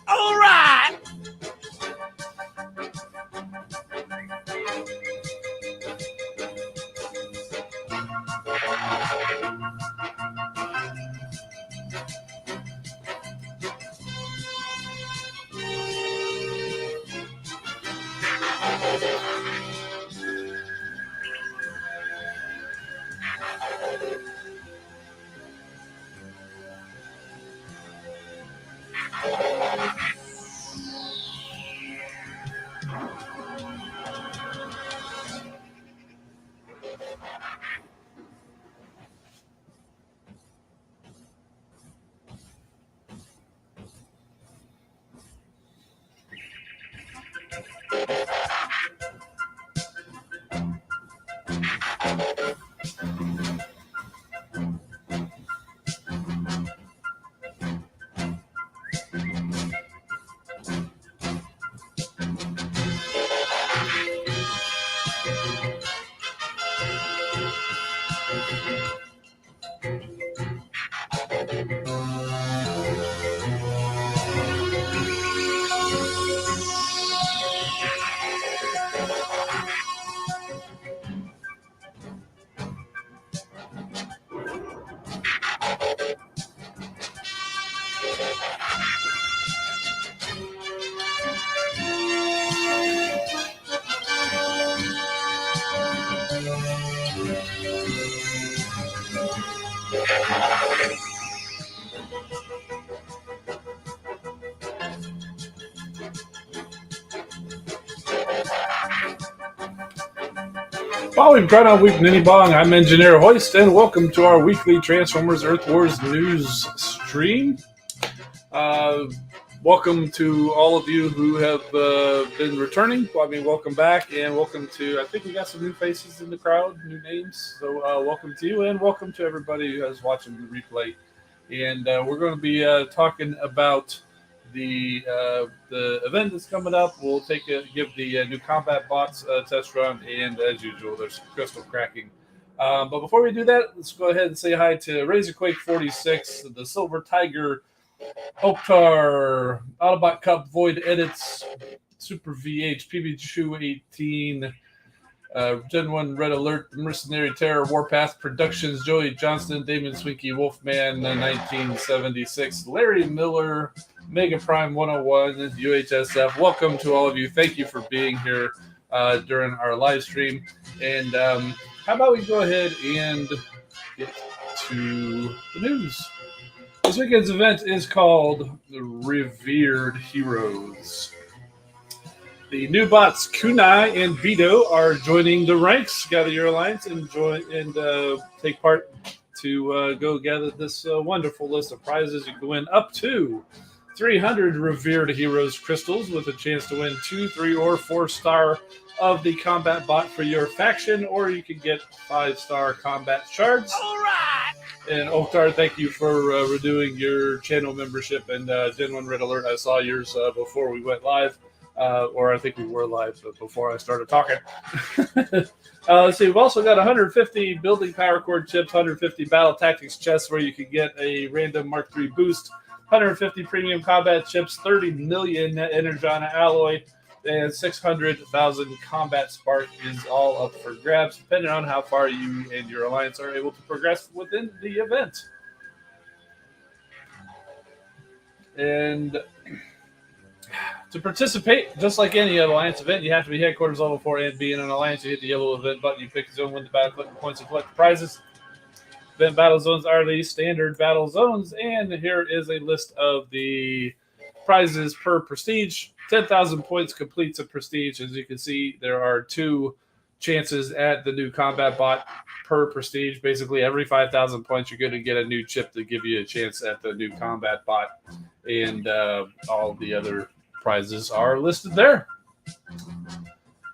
All right. Following Groundhog Week Ninny Bong, I'm Engineer Hoist, and welcome to our weekly Transformers Earth Wars news stream. Welcome to all of you who have been returning. Well, I mean, welcome back, and welcome to, I think we got some new faces in the crowd, new names. So welcome to you, and welcome to everybody who is watching the replay. And we're going to be talking about the event that's coming up. We'll give the new combat bots test run, and as usual, there's crystal cracking. But before we do that, let's go ahead and say hi to Razorquake 46, the Silver Tiger, Oktar, Autobot Cup, Void Edits, Super VH, PB2 18, Gen 1 Red Alert, Mercenary Terror, Warpath Productions, Joey Johnston, Damon Swinky, Wolfman 1976, Larry Miller, Mega Prime 101, UHSF. Welcome to all of you. Thank you for being here during our live stream. And how about we go ahead and get to the news? This weekend's event is called the Revered Heroes. The new bots Kunai and Bido are joining the ranks. Gather your alliance and join and take part to go gather this wonderful list of prizes. You can win up to 300 Revered Heroes crystals with a chance to win 2, 3, or 4-star of the combat bot for your faction, or you can get 5-star combat shards. All right. And Oktar, thank you for renewing your channel membership. And Gen 1 Red Alert, I saw yours before we went live. or I think we were live before I started talking. Let's see. We've also got 150 building power cord chips, 150 battle tactics chests where you can get a random Mark III boost, 150 premium combat chips, 30 million Energon alloy, and 600,000 combat spark is all up for grabs, depending on how far you and your alliance are able to progress within the event. And to participate, just like any alliance event, you have to be headquarters level 4 and be in an alliance. You hit the yellow event button, you pick a zone, win the battle, collect the points, and collect the prizes. Event battle zones are the standard battle zones, and here is a list of the prizes per prestige. 10,000 points completes a prestige. As you can see, there are 2 chances at the new combat bot per prestige. Basically, every 5,000 points, you're going to get a new chip to give you a chance at the new combat bot, and all the other prizes are listed there.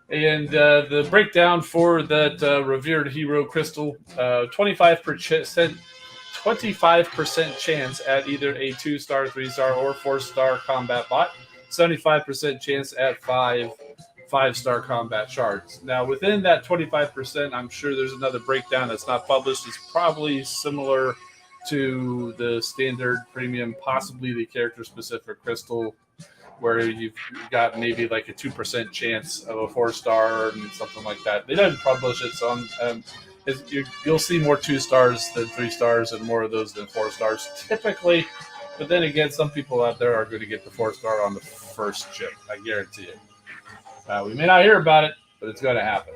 And the breakdown for that Revered Hero Crystal, 25% chance at either a 2-star, 3-star, or 4-star combat bot, 75% chance at 5-star combat shards. Now, within that 25%, I'm sure there's another breakdown that's not published. It's probably similar to the standard premium, possibly the character-specific crystal, where you've got maybe like a 2% chance of a 4-star and something like that. They didn't publish it, so you'll see more 2-stars than 3-stars and more of those than 4-stars typically. But then again, some people out there are going to get the 4-star on the first chip. I guarantee it. We may not hear about it, but it's going to happen.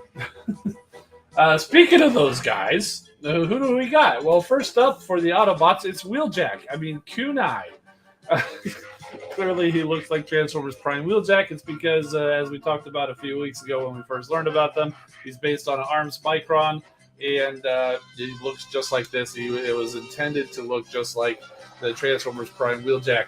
Speaking of those guys, who do we got? Well, first up for the Autobots, it's Wheeljack. I mean, Kunai. Clearly, he looks like Transformers Prime Wheeljack. It's because, as we talked about a few weeks ago when we first learned about them, he's based on an ARMS Micron, and he looks just like this. It was intended to look just like the Transformers Prime Wheeljack.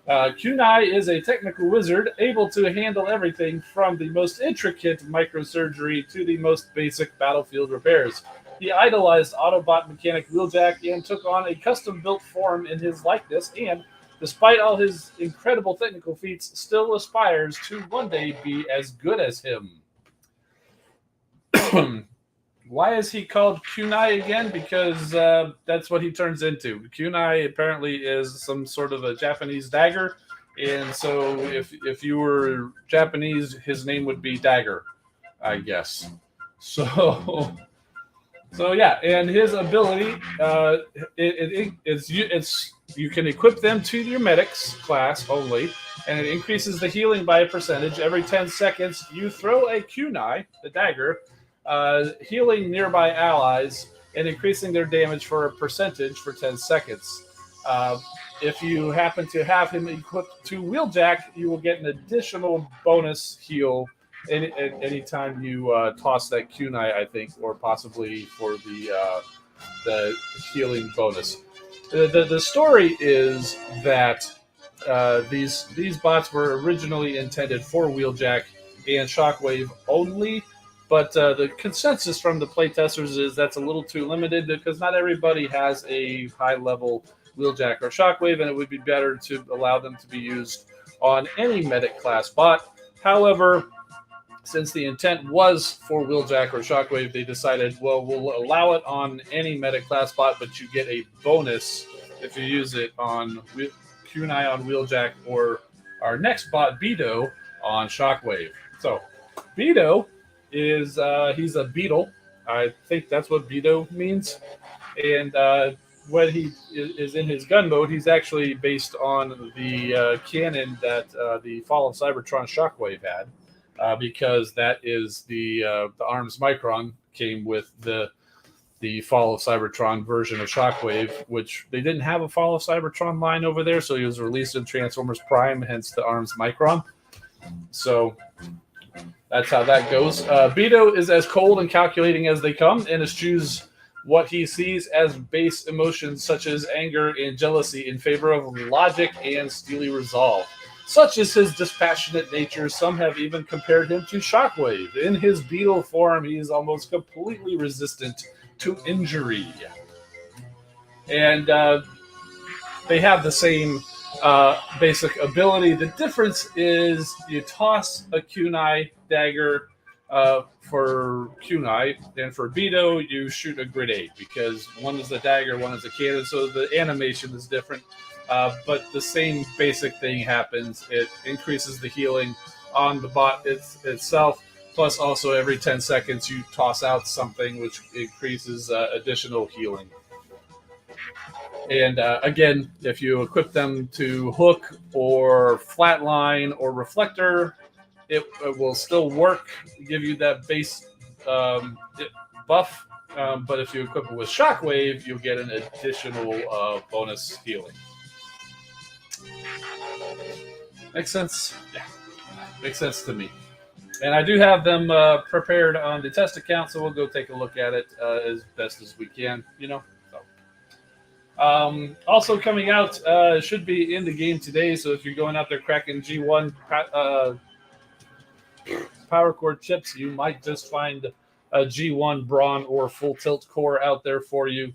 Kunai is a technical wizard able to handle everything from the most intricate microsurgery to the most basic battlefield repairs. He idolized Autobot mechanic Wheeljack and took on a custom-built form in his likeness, and despite all his incredible technical feats, still aspires to one day be as good as him. Why is he called Kunai again? Because that's what he turns into. Kunai apparently is some sort of a Japanese dagger, and so if you were Japanese, his name would be Dagger, I guess. So yeah, and his ability, you can equip them to your medics class only, and it increases the healing by a percentage. Every 10 seconds, you throw a kunai, the dagger, healing nearby allies and increasing their damage for a percentage for 10 seconds. If you happen to have him equipped to Wheeljack, you will get an additional bonus heal anytime you toss that kunai, I think, or possibly for the healing bonus. The story is that these bots were originally intended for Wheeljack and Shockwave only, but the consensus from the playtesters is that's a little too limited because not everybody has a high-level Wheeljack or Shockwave, and it would be better to allow them to be used on any medic class bot. However, since the intent was for Wheeljack or Shockwave, they decided, well, we'll allow it on any medic class bot, but you get a bonus if you use it on Kunai on Wheeljack or our next bot, Bido, on Shockwave. So, Bido is, he's a beetle. I think that's what Bido means. And when he is in his gun mode, he's actually based on the cannon that the Fall of Cybertron Shockwave had. Because that is the ARMS Micron came with the Fall of Cybertron version of Shockwave, which they didn't have a Fall of Cybertron line over there, so he was released in Transformers Prime, hence the ARMS Micron. So that's how that goes. Bido is as cold and calculating as they come, and eschews what he sees as base emotions such as anger and jealousy in favor of logic and steely resolve. Such is his dispassionate nature, some have even compared him to Shockwave. In his beetle form, he is almost completely resistant to injury. And they have the same basic ability. The difference is you toss a kunai dagger for kunai, and for Bido you shoot a grenade because one is a dagger, one is a cannon, so the animation is different. But the same basic thing happens. It increases the healing on the bot itself. Plus, also every 10 seconds you toss out something which increases additional healing. And again, if you equip them to hook or flatline or reflector, it will still work, give you that base buff. But if you equip it with shockwave, you'll get an additional bonus healing. Makes sense? Yeah, makes sense to me. And I do have them prepared on the test account, so we'll go take a look at it as best as we can. Also coming out, should be in the game today. So if you're going out there cracking G1 power core chips, you might just find a G1 Brawn or full tilt core out there for you.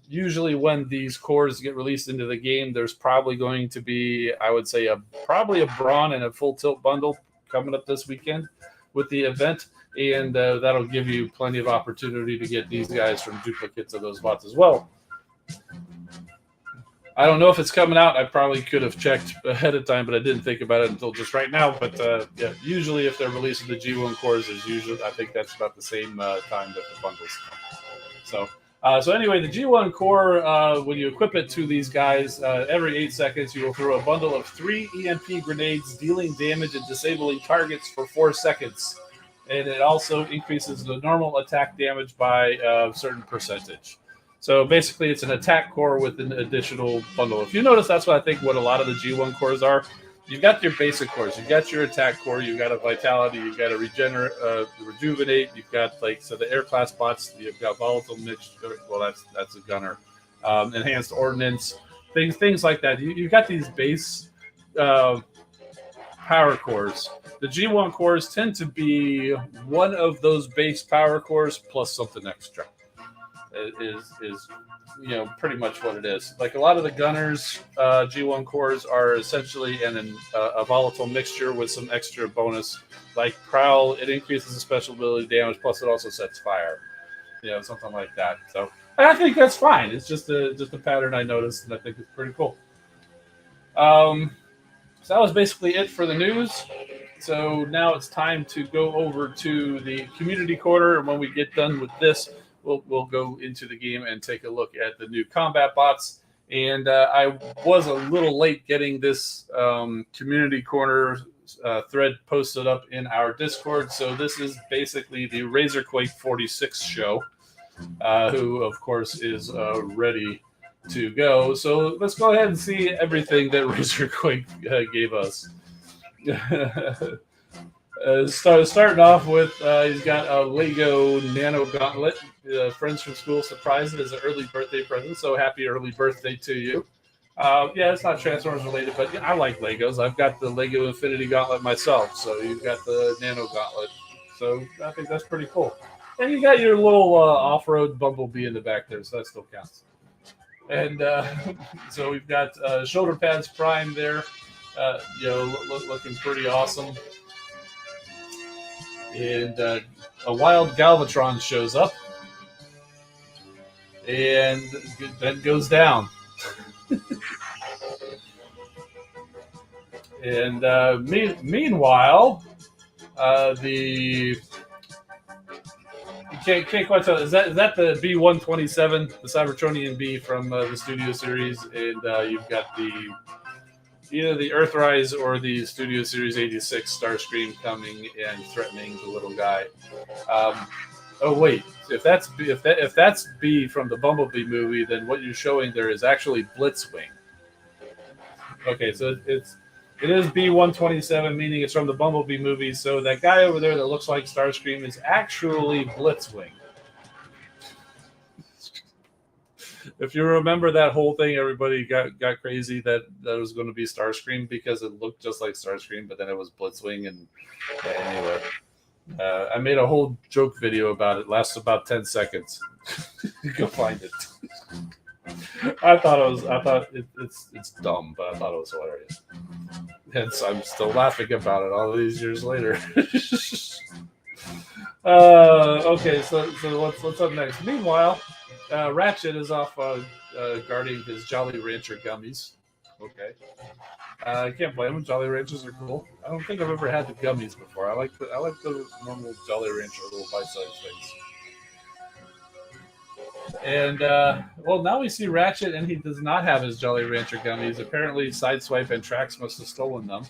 Usually when these cores get released into the game, there's probably going to be, I would say, probably a Brawn and a full tilt bundle coming up this weekend with the event. And that'll give you plenty of opportunity to get these guys from duplicates of those bots as well. I don't know if it's coming out. I probably could have checked ahead of time, but I didn't think about it until just right now. But yeah, usually if they're releasing the G1 cores, is usually, I think that's about the same time that the bundles. So anyway, the G1 core, when you equip it to these guys, every 8 seconds you will throw a bundle of 3 EMP grenades, dealing damage and disabling targets for 4 seconds. And it also increases the normal attack damage by a certain percentage. So basically, it's an attack core with an additional bundle. If you notice, that's what I think what a lot of the G1 cores are. You've got your basic cores. You've got your attack core. You've got a vitality. You've got a rejuvenate. You've got the air class bots. You've got volatile mixture. Well, that's a gunner. Enhanced ordnance. Things like that. You've got these base power cores. The G1 cores tend to be one of those base power cores plus something extra. Is pretty much what it is. Like a lot of the gunners, G1 cores are essentially a volatile mixture with some extra bonus. Like Prowl, it increases the special ability damage, plus it also sets fire. Something like that. So I think that's fine. It's just a pattern I noticed, and I think it's pretty cool. So that was basically it for the news. So now it's time to go over to the community corner, and when we get done with this, we'll go into the game and take a look at the new combat bots. And I was a little late getting this community corner thread posted up in our Discord. So this is basically the Razorquake 46 show, who, of course, is ready to go. So let's go ahead and see everything that Razorquake gave us. Starting off with, he's got a Lego Nano Gauntlet. Friends from school surprised it as an early birthday present, so happy early birthday to you. Yeah, it's not Transformers related, but I like Legos. I've got the Lego Infinity Gauntlet myself, so you've got the Nano Gauntlet. So I think that's pretty cool. And you got your little off-road Bumblebee in the back there, so that still counts. And so we've got shoulder pads Prime there, looking pretty awesome. And a wild Galvatron shows up and then goes down. And meanwhile, you can't quite tell. Is that the B-127, the Cybertronian B from the Studio Series? And you've got either the Earthrise or the Studio Series 86 Starscream coming and threatening the little guy. Oh wait, if that's B from the Bumblebee movie, then what you're showing there is actually Blitzwing. Okay, so it is B-127, meaning it's from the Bumblebee movie. So that guy over there that looks like Starscream is actually Blitzwing. If you remember that whole thing, everybody got crazy that was going to be Starscream because it looked just like Starscream, but then it was Blitzwing. And anyway, I made a whole joke video about it. It lasts about 10 seconds. Go find it. I thought it's dumb, but I thought it was hilarious. Hence, I'm still laughing about it all these years later. Okay, so what's up next? Meanwhile, Ratchet is off guarding his Jolly Rancher gummies. Okay, I can't blame him. Jolly Ranchers are cool. I don't think I've ever had the gummies before. I like the normal Jolly Rancher little bite-sized things. And well, now we see Ratchet, and he does not have his Jolly Rancher gummies. Apparently, Sideswipe and Trax must have stolen them.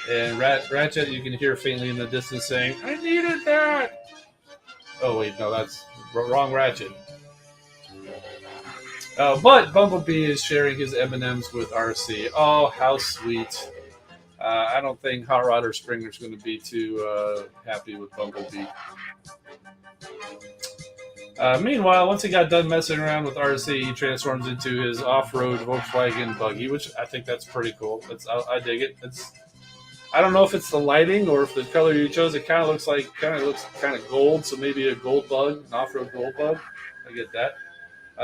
And Ratchet, you can hear faintly in the distance saying, "I needed that." Oh wait, no, that's wrong Ratchet. But Bumblebee is sharing his M&Ms with RC. Oh, how sweet! I don't think Hot Rod or Springer's going to be too happy with Bumblebee. Meanwhile, once he got done messing around with RC, he transforms into his off-road Volkswagen buggy, which I think that's pretty cool. I dig it. I don't know if it's the lighting or if the color you chose. It kind of looks gold, so maybe a gold bug, an off-road gold bug. I get that.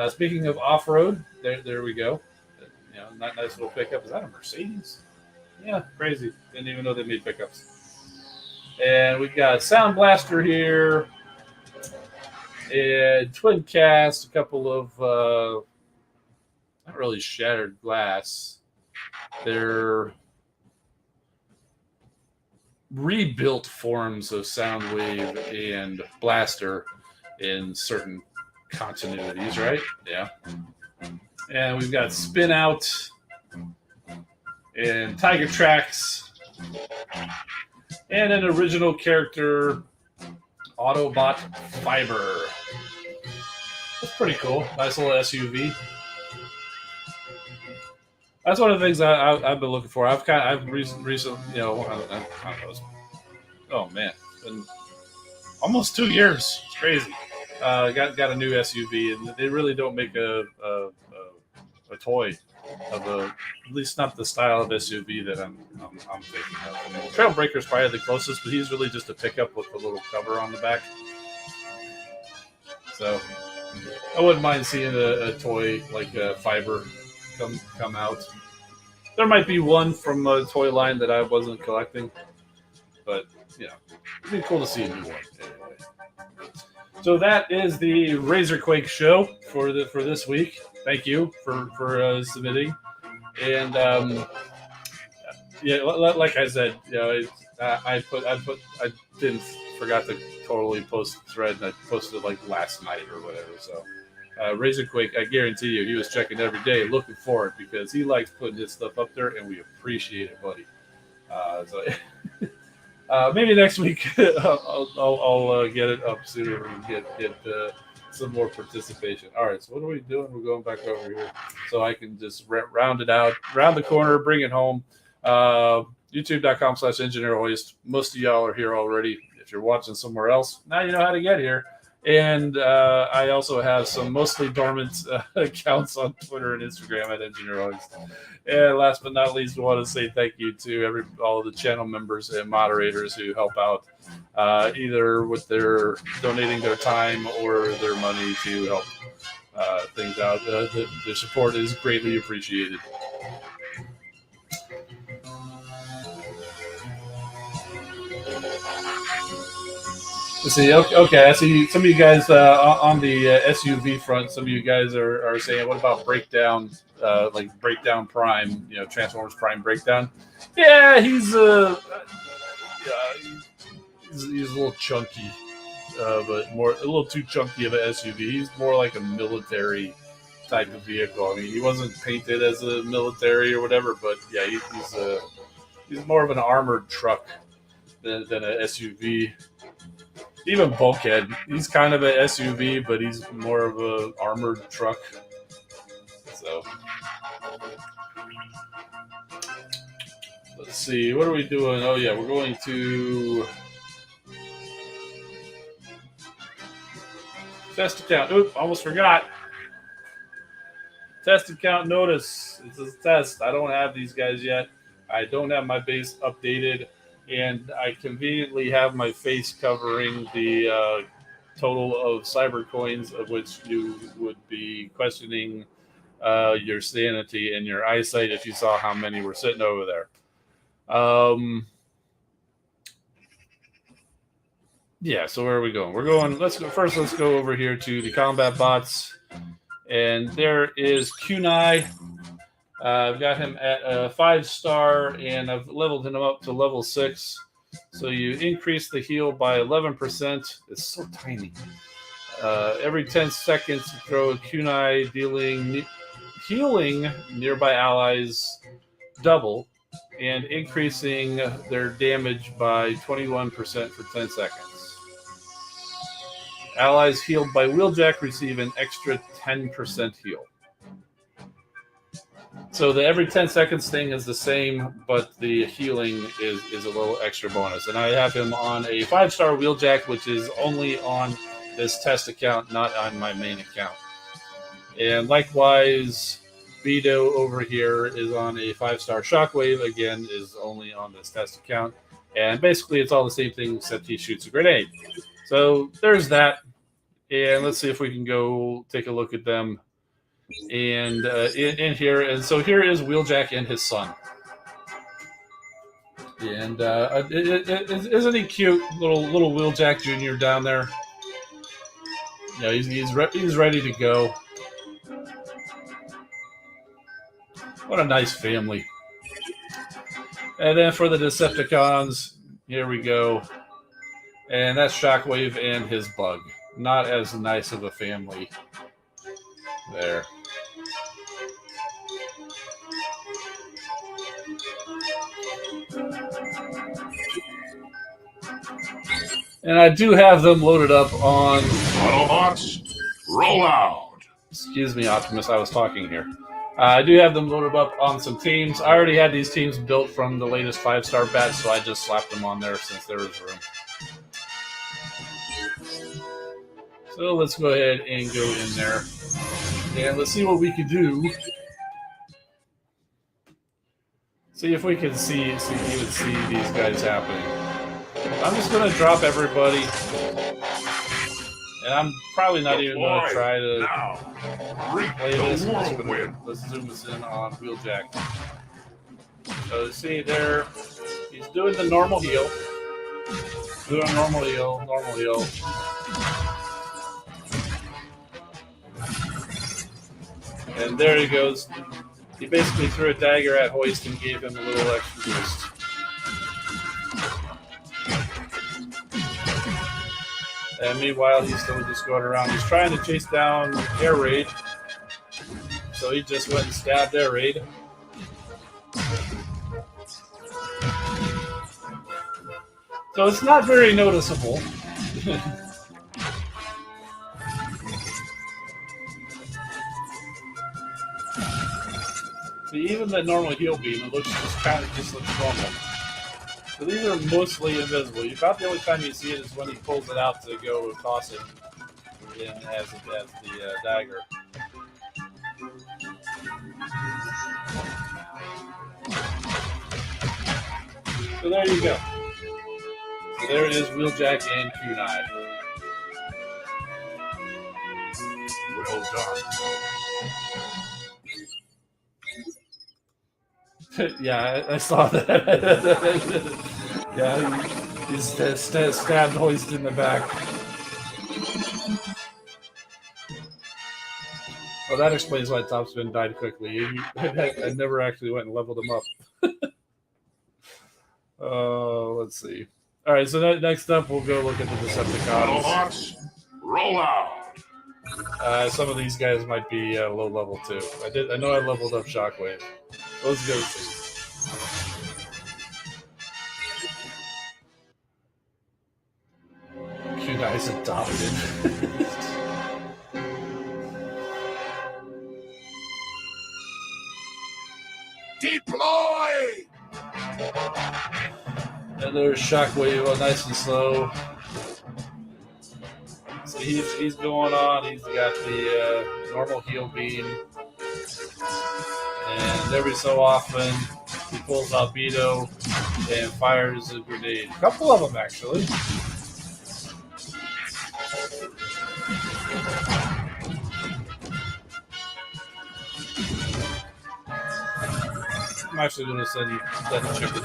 Speaking of off-road, there we go. Nice little pickup. Is that a Mercedes? Yeah, crazy. Didn't even know they made pickups. And we've got Sound Blaster here. And Twin Cast, a couple of not really shattered glass. They're rebuilt forms of Soundwave and Blaster in certain continuities, right? Yeah. And we've got Spin Out and Tiger Tracks and an original character, Autobot Fiber. That's pretty cool. Nice little SUV. That's one of the things I've been looking for. I've recently, I don't know. Oh man, it's been almost 2 years. It's crazy. Got a new SUV, and they really don't make a toy of at least not the style of SUV that I'm thinking of. I mean, Trailbreaker's probably the closest, but he's really just a pickup with a little cover on the back. So I wouldn't mind seeing a toy like a Fiber come out. There might be one from a toy line that I wasn't collecting, but it'd be cool to see a new one anyway. So that is the Razorquake show for this week. Thank you for submitting, and like I said, I didn't forgot to totally post the thread, and I posted it like last night or whatever. So Razorquake, I guarantee you, he was checking every day, looking for it because he likes putting his stuff up there, and we appreciate it, buddy. Maybe next week I'll get it up sooner and get some more participation. All right, so what are we doing? We're going back over here so I can just round it out, round the corner, bring it home. YouTube.com/EngineerHoist. Most of y'all are here already. If you're watching somewhere else, now you know how to get here. And I also have some mostly dormant accounts on Twitter and Instagram at EngineerHoist. And last but not least, we want to say thank you to all of the channel members and moderators who help out either with their donating their time or their money to help things out. Their support is greatly appreciated. Let's see. Okay, I see some of you guys on the SUV front. Some of you guys are saying, "What about Breakdown? Like Breakdown Prime? Transformers Prime Breakdown?" Yeah, he's a little chunky, but a little too chunky of an SUV. He's more like a military type of vehicle. I mean, he wasn't painted as a military or whatever, but yeah, he's more of an armored truck than an SUV. Even Bulkhead, he's kind of an SUV, but he's more of an armored truck. So, let's see. What are we doing? Oh, yeah, we're going to test account. Oop, almost forgot. Test account notice. It's a test. I don't have these guys yet. I don't have my base updated. And I conveniently have my face covering the total of cyber coins, of which you would be questioning your sanity and your eyesight if you saw how many were sitting over there. Yeah, so where are we going? We're going. Let's go first. Let's go over here to the combat bots, and there is Kunai. I've got him at a 5-star, and I've leveled him up to level 6. So you increase the heal by 11%. It's so tiny. Every 10 seconds, you throw a kunai, healing nearby allies double and increasing their damage by 21% for 10 seconds. Allies healed by Wheeljack receive an extra 10% heal. So the every 10 seconds thing is the same, but the healing is a little extra bonus. And I have him on a 5-star Wheeljack, which is only on this test account, not on my main account. And likewise, Bido over here is on a 5-star Shockwave, again, is only on this test account. And basically, it's all the same thing, except he shoots a grenade. So there's that. And let's see if we can go take a look at them. And in here, and so here is Wheeljack and his son. And isn't he cute, little Wheeljack Jr. down there? Yeah, he's ready to go. What a nice family. And then for the Decepticons, here we go. And that's Shockwave and his bug. Not as nice of a family there. And I do have them loaded up on... Autobots, roll out! Excuse me, Optimus, I was talking here. I do have them loaded up on some teams. I already had these teams built from the latest 5-star batch, so I just slapped them on there since there was room. So let's go ahead and go in there. And let's see what we can do. See if we can see these guys happening. I'm just going to drop everybody. And I'm probably not even going to try to play this. Let's zoom this in on Wheeljack. So see there, he's doing the normal heal. Doing normal heal. And there he goes. He basically threw a dagger at Hoist and gave him a little extra boost. And meanwhile, he's still just going around. He's trying to chase down Air Raid. So he just went and stabbed Air Raid. So it's not very noticeable. See, even the normal heal beam, it looks just looks normal. So these are mostly invisible. About the only time you see it is when he pulls it out to go toss it in as the dagger. So there you go. So there is Wheeljack and Kunai. Well done. Yeah, I saw that. Yeah, he's stabbed Hoist in the back. Well, that explains why Topspin died quickly. I never actually went and leveled him up. Let's see. All right, so next up, we'll go look at the Decepticons. Autobots, roll out! Some of these guys might be low level too. I know I leveled up Shockwave. Let's go see. Kunai's adopted. Deploy! And there's Shockwave, nice and slow. So he's going on. He's got the normal heal beam. And every so often, he pulls out Bido and fires a grenade. A couple of them, actually. I'm actually going to send that chicken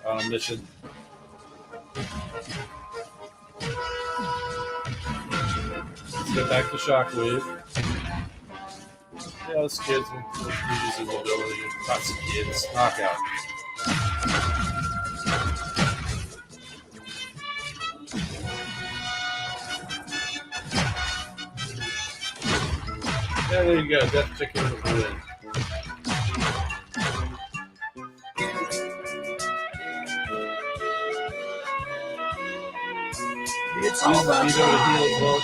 on a mission. Let's get back to Shockwave. Yeah, this kid's using mobility. Lots of kids. Knockout. Yeah, there you go. Death chicken with the win. It's all about Bido to heal as well.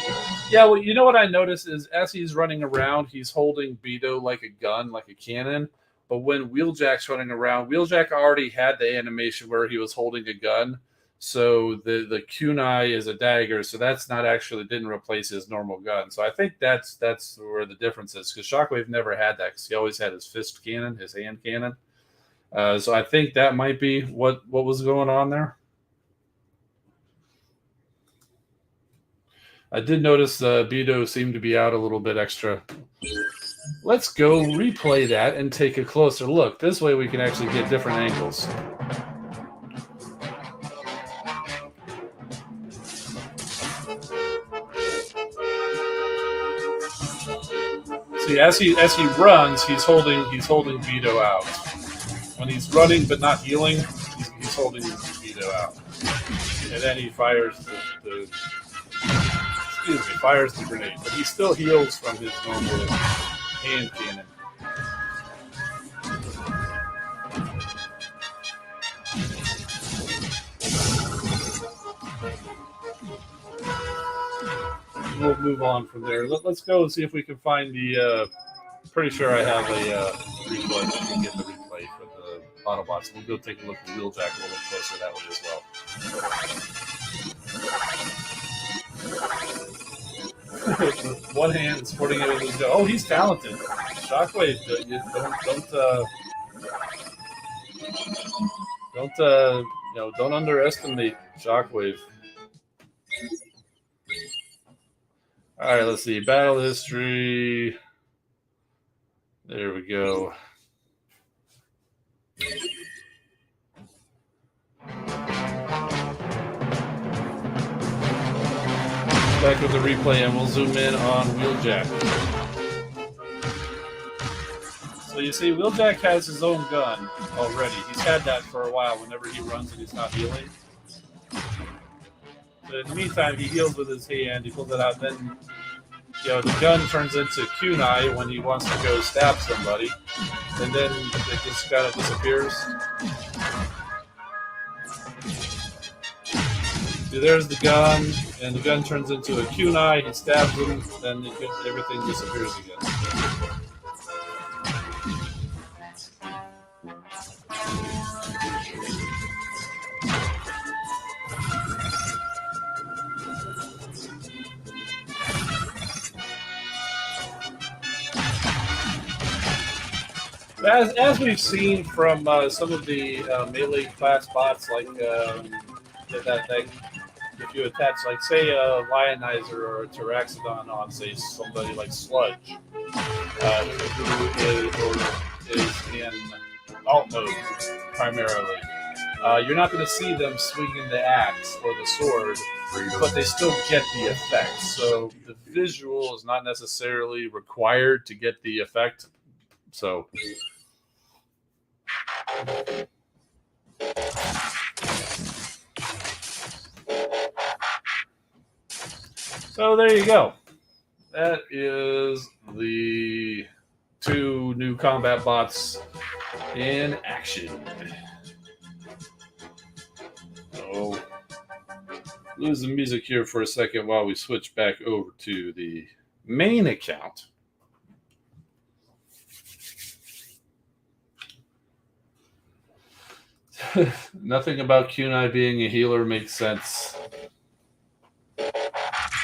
Yeah, well, you know what I noticed is as he's running around, he's holding Bido like a gun, like a cannon. But when Wheeljack's running around, Wheeljack already had the animation where he was holding a gun. So the kunai is a dagger, so that's not actually didn't replace his normal gun. So I think that's where the difference is, because Shockwave never had that, because he always had his fist cannon, his hand cannon. So I think that might be what was going on there. I did notice Bido seemed to be out a little bit extra. Let's go replay that and take a closer look. This way we can actually get different angles. See, as he runs, he's holding Bido out. When he's running but not healing, he's holding Bido out. And then he fires the grenade, but he still heals from his normal hand cannon. We'll move on from there. Let's go and see if we can find the. Pretty sure I have a replay. We can get the replay for the Autobots. We'll go take a look at Wheeljack a little closer that way as well. With one hand supporting it with his gun. Oh, he's talented. Shockwave, don't underestimate Shockwave. All right, let's see. Battle history. There we go. Back with the replay, and we'll zoom in on Wheeljack. So you see, Wheeljack has his own gun already. He's had that for a while whenever he runs and he's not healing. But in the meantime, he heals with his hand. He pulls it out. Then, the gun turns into kunai when he wants to go stab somebody. And then it just kind of disappears. See, there's the gun, and the gun turns into a kunai. He stabs him, then everything disappears again. As we've seen from some of the melee class bots, like that if you attach, like, say, a Lionizer or a Tyraxodon on, say, somebody like Sludge, who is in alt mode primarily, you're not going to see them swinging the axe or the sword, but they still get the effect. So the visual is not necessarily required to get the effect. So there you go. That is the 2 new combat bots in action. So, lose the music here for a second while we switch back over to the main account. Nothing about Kunai being a healer makes sense.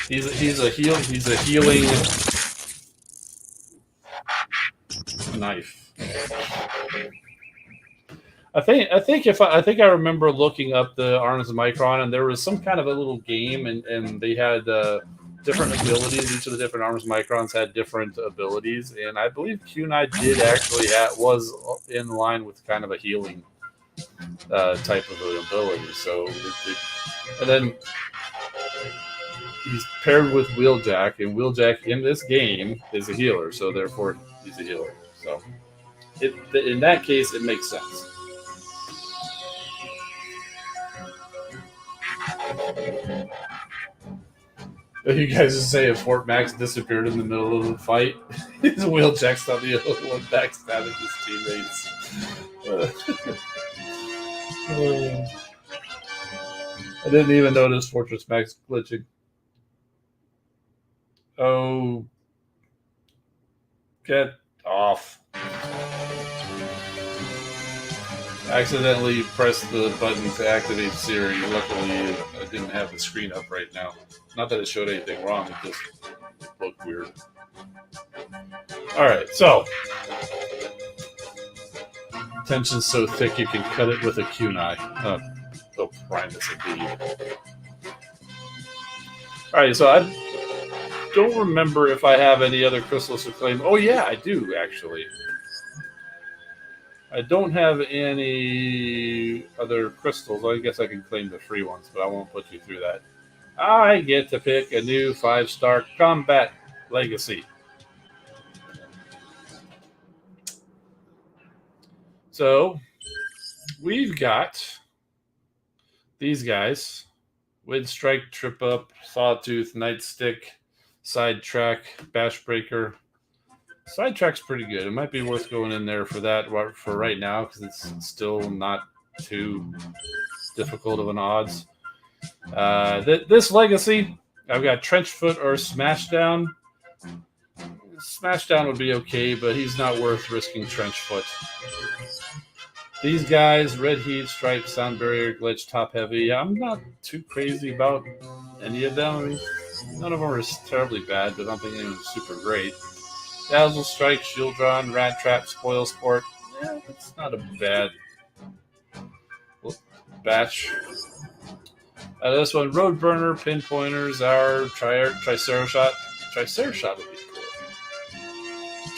He's a healing knife. I think I remember looking up the Arms of Micron, and there was some kind of a little game, and they had different abilities. Each of the different armors microns had different abilities, and I believe Kunai did actually was in line with kind of a healing type of an ability. So, and then he's paired with Wheeljack, and Wheeljack in this game is a healer, so therefore he's a healer. So, in that case, it makes sense. You guys just say if Fort Max disappeared in the middle of the fight, his Wheeljack's not the only one backstabbing his teammates. I didn't even notice Fortress Max glitching. Oh, get off. Accidentally pressed the button to activate Siri. Luckily, I didn't have the screen up right now. Not that it showed anything wrong, it just looked weird. Alright, so. Tension's so thick you can cut it with a kunai. Oh, Primus indeed. Alright, so I don't remember if I have any other crystals to claim. Oh yeah, I do, actually. I don't have any other crystals. Well, I guess I can claim the free ones, but I won't put you through that. I get to pick a new 5-star combat legacy. So, we've got these guys. Wind Strike, Trip Up, Sawtooth, Nightstick, Sidetrack, Bash Breaker. Sidetrack's pretty good. It might be worth going in there for that for right now because it's still not too difficult of an odds. This legacy, I've got Trenchfoot or Smashdown. Smashdown would be okay, but he's not worth risking Trenchfoot. These guys, Red Heat, Stripe, Sound Barrier, Glitch, Top Heavy, I'm not too crazy about any of them. I mean, none of them are terribly bad, but I don't think anyone's super great. Dazzle, Strike, Shield Drawn, Rat Trap, Spoil Sport. Yeah, it's not a bad batch. This one, Road Burner, Pinpointers, our Tricerashot. Tricerashot would be cool.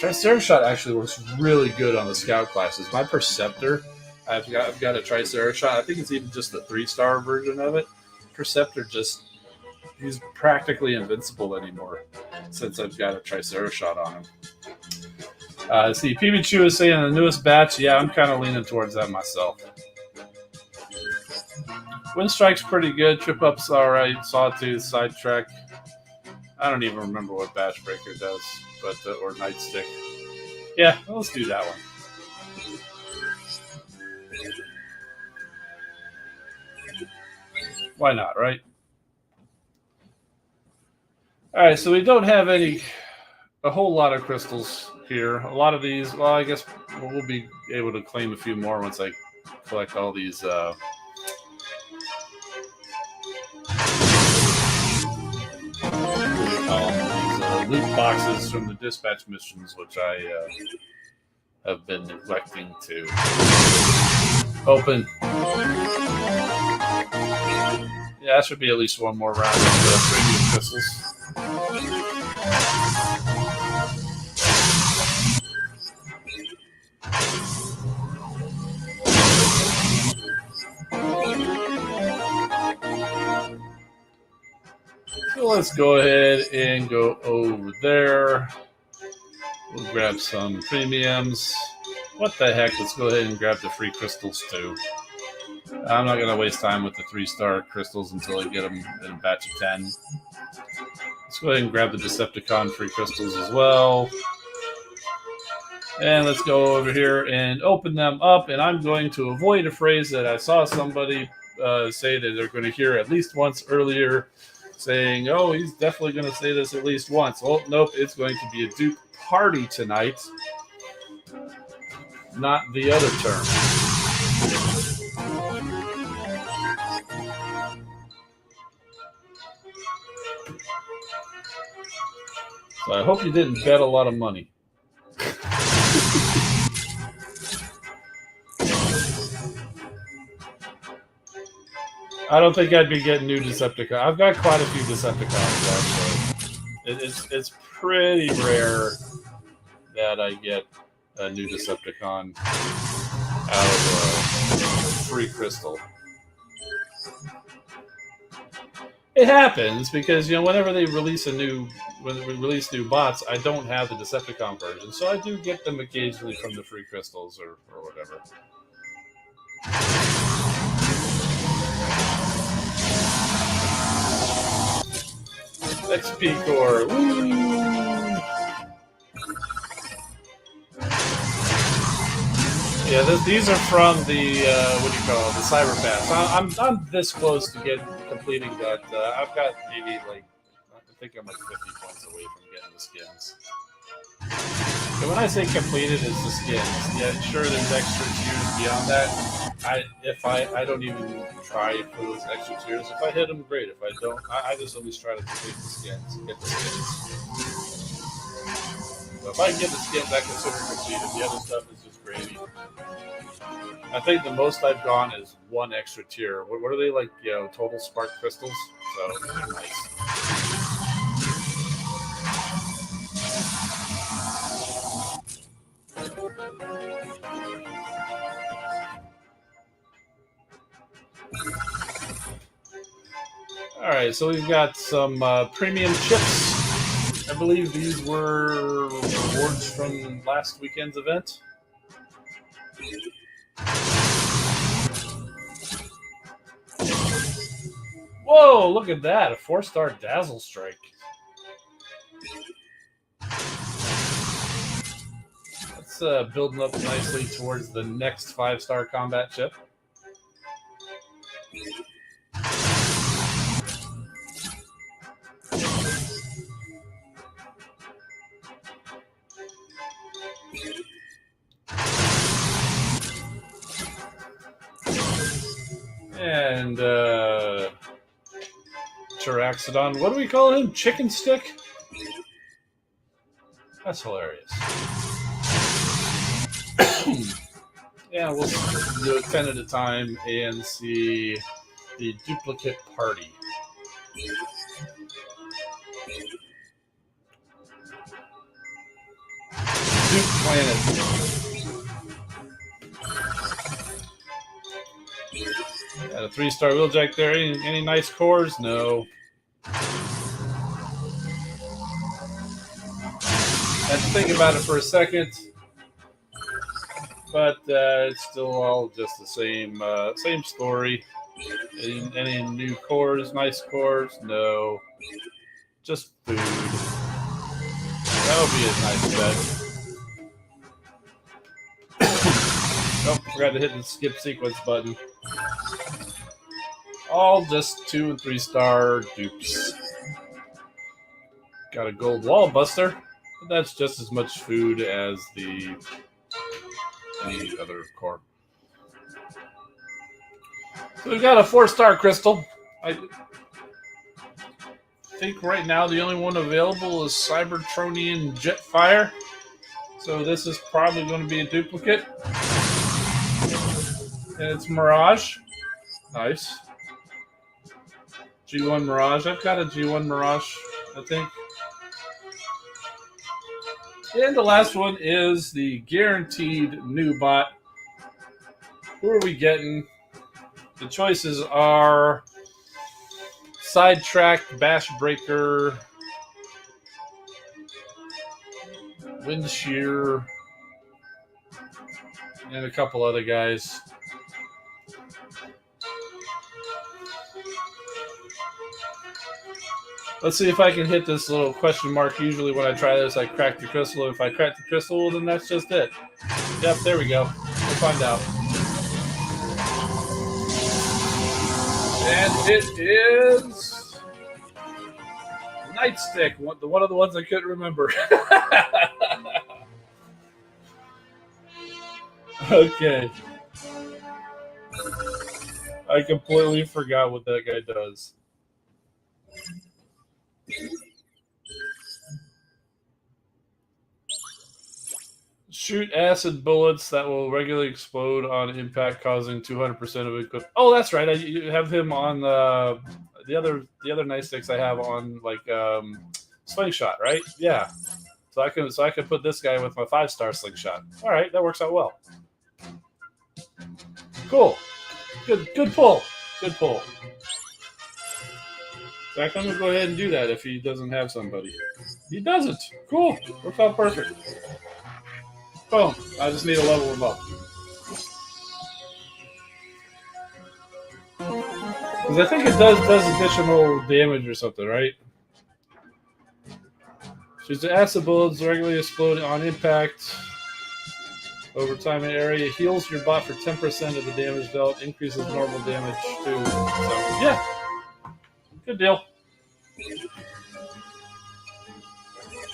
Tricerashot actually works really good on the scout classes. My Perceptor, I've got a Tricerashot. I think it's even just the 3-star version of it. Perceptor he's practically invincible anymore since I've got a Tricerashot on him. See, Pikachu is saying the newest batch. Yeah, I'm kind of leaning towards that myself. Wind Strike's pretty good. Trip Up's alright. Sawtooth, Sidetrack. I don't even remember what Bash Breaker does, but or Nightstick. Yeah, let's do that one. Why not, right? Alright, so we don't have a whole lot of crystals here. A lot of these, well, I guess we'll be able to claim a few more once I collect all these loot boxes from the dispatch missions, which I have been neglecting to open. Yeah, that should be at least one more round of premium crystals. So let's go ahead and go over there. We'll grab some premiums. What the heck? Let's go ahead and grab the free crystals too. I'm not going to waste time with the 3-star crystals until I get them in a batch of 10. Let's go ahead and grab the Decepticon free crystals as well. And let's go over here and open them up. And I'm going to avoid a phrase that I saw somebody say that they're going to hear at least once earlier, saying, oh, he's definitely going to say this at least once. Well, nope, it's going to be a dupe party tonight, not the other term. So I hope you didn't bet a lot of money. I don't think I'd be getting new Decepticons. I've got quite a few Decepticons, actually. It's pretty rare that I get a new Decepticon out of a free crystal. It happens because whenever they release when we release new bots, I don't have the Decepticon version, so I do get them occasionally from the free crystals or whatever. XP core. Woo! Yeah, these are from the what do you call it? The Cyber Pass. I'm this close to completing that. I've got maybe I think I'm like 50 points away from getting the skins. And when I say completed, it's the skins. Yeah, sure, there's extra tiers beyond that. I don't even try for those extra tiers. If I hit them, great. If I don't, I just always try to complete the skins, get the skins. So if I get the skins, I consider completed. The other stuff is just gravy. I think the most I've gone is one extra tier. What are they like? Total spark crystals. So nice. All right, so we've got some premium chips. I believe these were rewards from last weekend's event. Whoa, look at that. A 4-star Dazzle Strike. That's building up nicely towards the next 5-star combat chip. And Taraxodon. What do we call him? Chicken Stick? That's hilarious. Yeah, we'll do it 10 at a time and see the duplicate party. Duke Planet. Got a 3-star Wheeljack there. Any nice cores? No. Had to think about it for a second, but it's still all just the same story. Any new cores? Nice cores? No. Just food. That would be a nice bet. Oh, forgot to hit the skip sequence button. All just 2 and 3-star dupes. Got a gold wall buster, but that's just as much food as the other core. So we've got a 4-star crystal. I think right now the only one available is Cybertronian Jetfire. So this is probably going to be a duplicate. And it's Mirage. Nice. G1 Mirage. I've got a G1 Mirage, I think. And the last one is the guaranteed new bot. Who are we getting? The choices are Sidetracked, Bash Breaker, Wind Shear, and a couple other guys. Let's see if I can hit this little question mark. Usually when I try this, I crack the crystal. If I crack the crystal, then that's just it. Yep, there we go. We'll find out. And it is Nightstick, one of the ones I couldn't remember. Okay. I completely forgot what that guy does. Shoot acid bullets that will regularly explode on impact, causing 200% of equip. Oh, that's right. I have him on the other nice sticks I have on slingshot, right? Yeah. So I can put this guy with my 5-star slingshot. All right, that works out well. Cool. Good pull. Good pull. So I'm gonna go ahead and do that if he doesn't have somebody. He doesn't. Cool. Works out perfect. Boom. I just need to level him up. Because I think it does additional damage or something, right? Shoots acid bullets regularly explode on impact. Over time in area, heals your bot for 10% of the damage dealt, increases normal damage too. So yeah, good deal.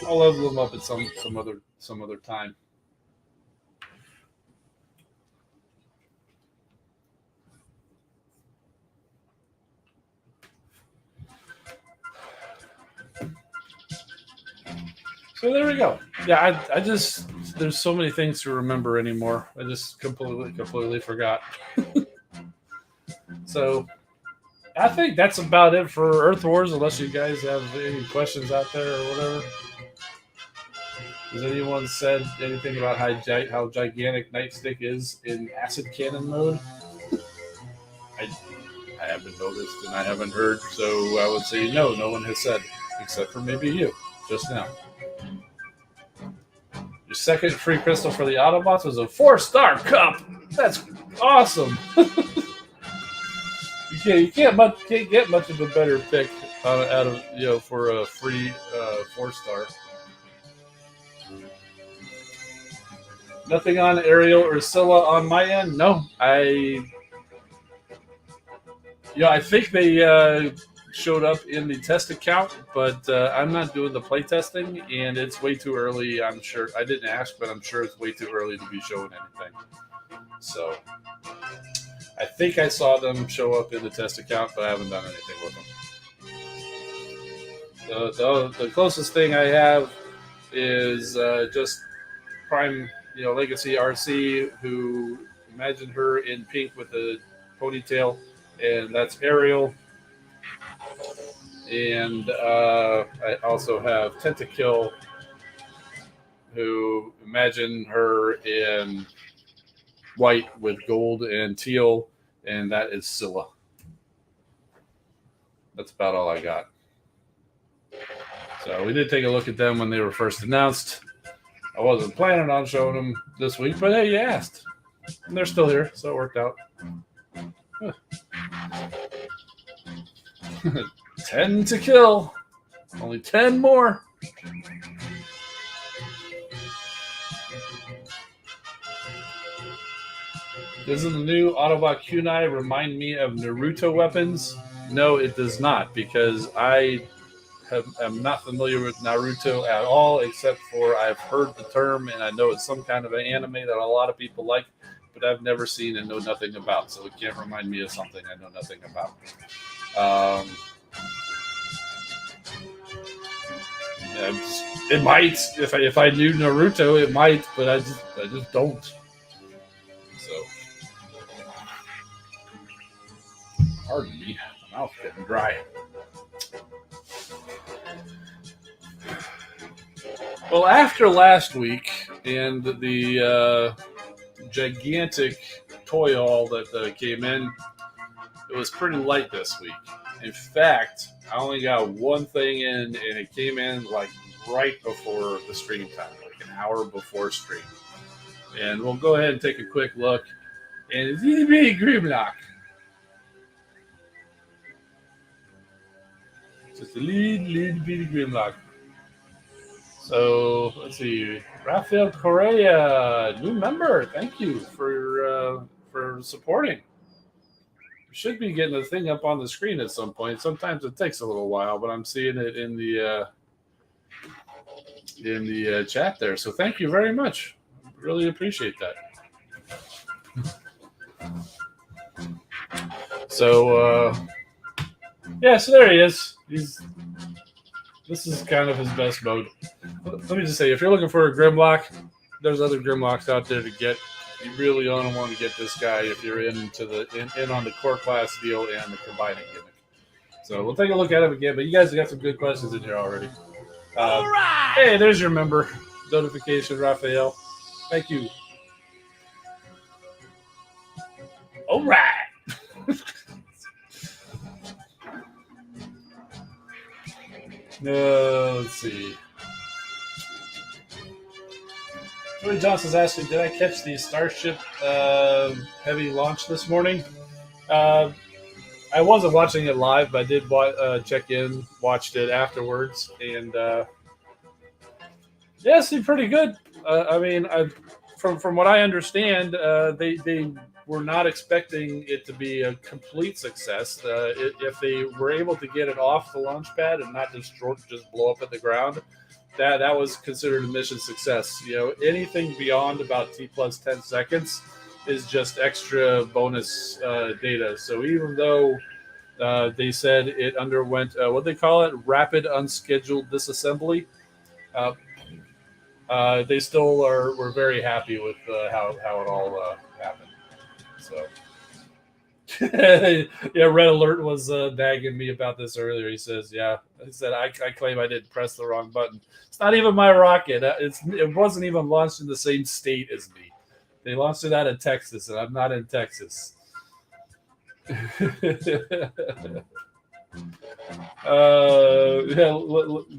I'll level them up at some other time. So there we go. Yeah, I just there's so many things to remember anymore. I just completely forgot. So I think that's about it for Earth Wars, unless you guys have any questions out there or whatever. Has anyone said anything about how gigantic Nightstick is in acid cannon mode? I haven't noticed and I haven't heard, so I would say no one has said, except for maybe you, just now. Your second free crystal for the Autobots was a 4-star cup. That's awesome. you can't get much of a better pick out of for a free 4-star. Nothing on Ariel or Scylla on my end. No, I think they showed up in the test account, but I'm not doing the play testing, and it's way too early. I'm sure I didn't ask, but I'm sure it's way too early to be showing anything. So I think I saw them show up in the test account, but I haven't done anything with them. The closest thing I have is just Prime, Legacy RC, who imagine her in pink with a ponytail, and that's Ariel. And I also have Tentakill, who imagine her in white with gold and teal, and that is Scylla. That's about all I got. So we did take a look at them when they were first announced. I wasn't planning on showing them this week, but hey, you asked. And they're still here, so it worked out. 10 to kill. Only 10 more. Doesn't the new Autobot Kunai remind me of Naruto weapons? No, it does not, because I am not familiar with Naruto at all, except for I've heard the term and I know it's some kind of an anime that a lot of people like, but I've never seen and know nothing about, so it can't remind me of something I know nothing about. It might, if I knew Naruto, it might, but I just don't. So, pardon me, my mouth's getting dry. Well, after last week and the gigantic toy haul that came in, it was pretty light this week. In fact, I only got one thing in, and it came in like right before the stream time, like an hour before stream. And we'll go ahead and take a quick look. And it's itty bitty Grimlock. Just a little bitty Grimlock. So let's see, Rafael Correa, new member. Thank you for supporting. We should be getting the thing up on the screen at some point. Sometimes it takes a little while, but I'm seeing it in the chat there. So thank you very much. Really appreciate that. So yeah, so there he is. This is kind of his best mode. Let me just say, if you're looking for a Grimlock, there's other Grimlocks out there to get. You really don't want to get this guy if you're in on the core class deal and the combining gimmick. So we'll take a look at him again. But you guys have got some good questions in here already. All right. Hey, there's your member notification, Raphael. Thank you. All right. Let's see. Joey Johnson's asking, did I catch the Starship heavy launch this morning? I wasn't watching it live, but I did check in, watched it afterwards, and yeah, it seemed pretty good. I mean, from what I understand, they were not expecting it to be a complete success. If they were able to get it off the launch pad and not just blow up at the ground, that was considered a mission success. You know, anything beyond about T plus 10 seconds is just extra bonus data. So even though they said it underwent what they call it, rapid unscheduled disassembly, they still were very happy with how it all happened. So. Yeah, Red Alert was nagging me about this earlier. He says, "Yeah," he said, I claim I didn't press the wrong button. It's not even my rocket. It wasn't even launched in the same state as me. They launched it out of Texas, and I'm not in Texas." Yeah,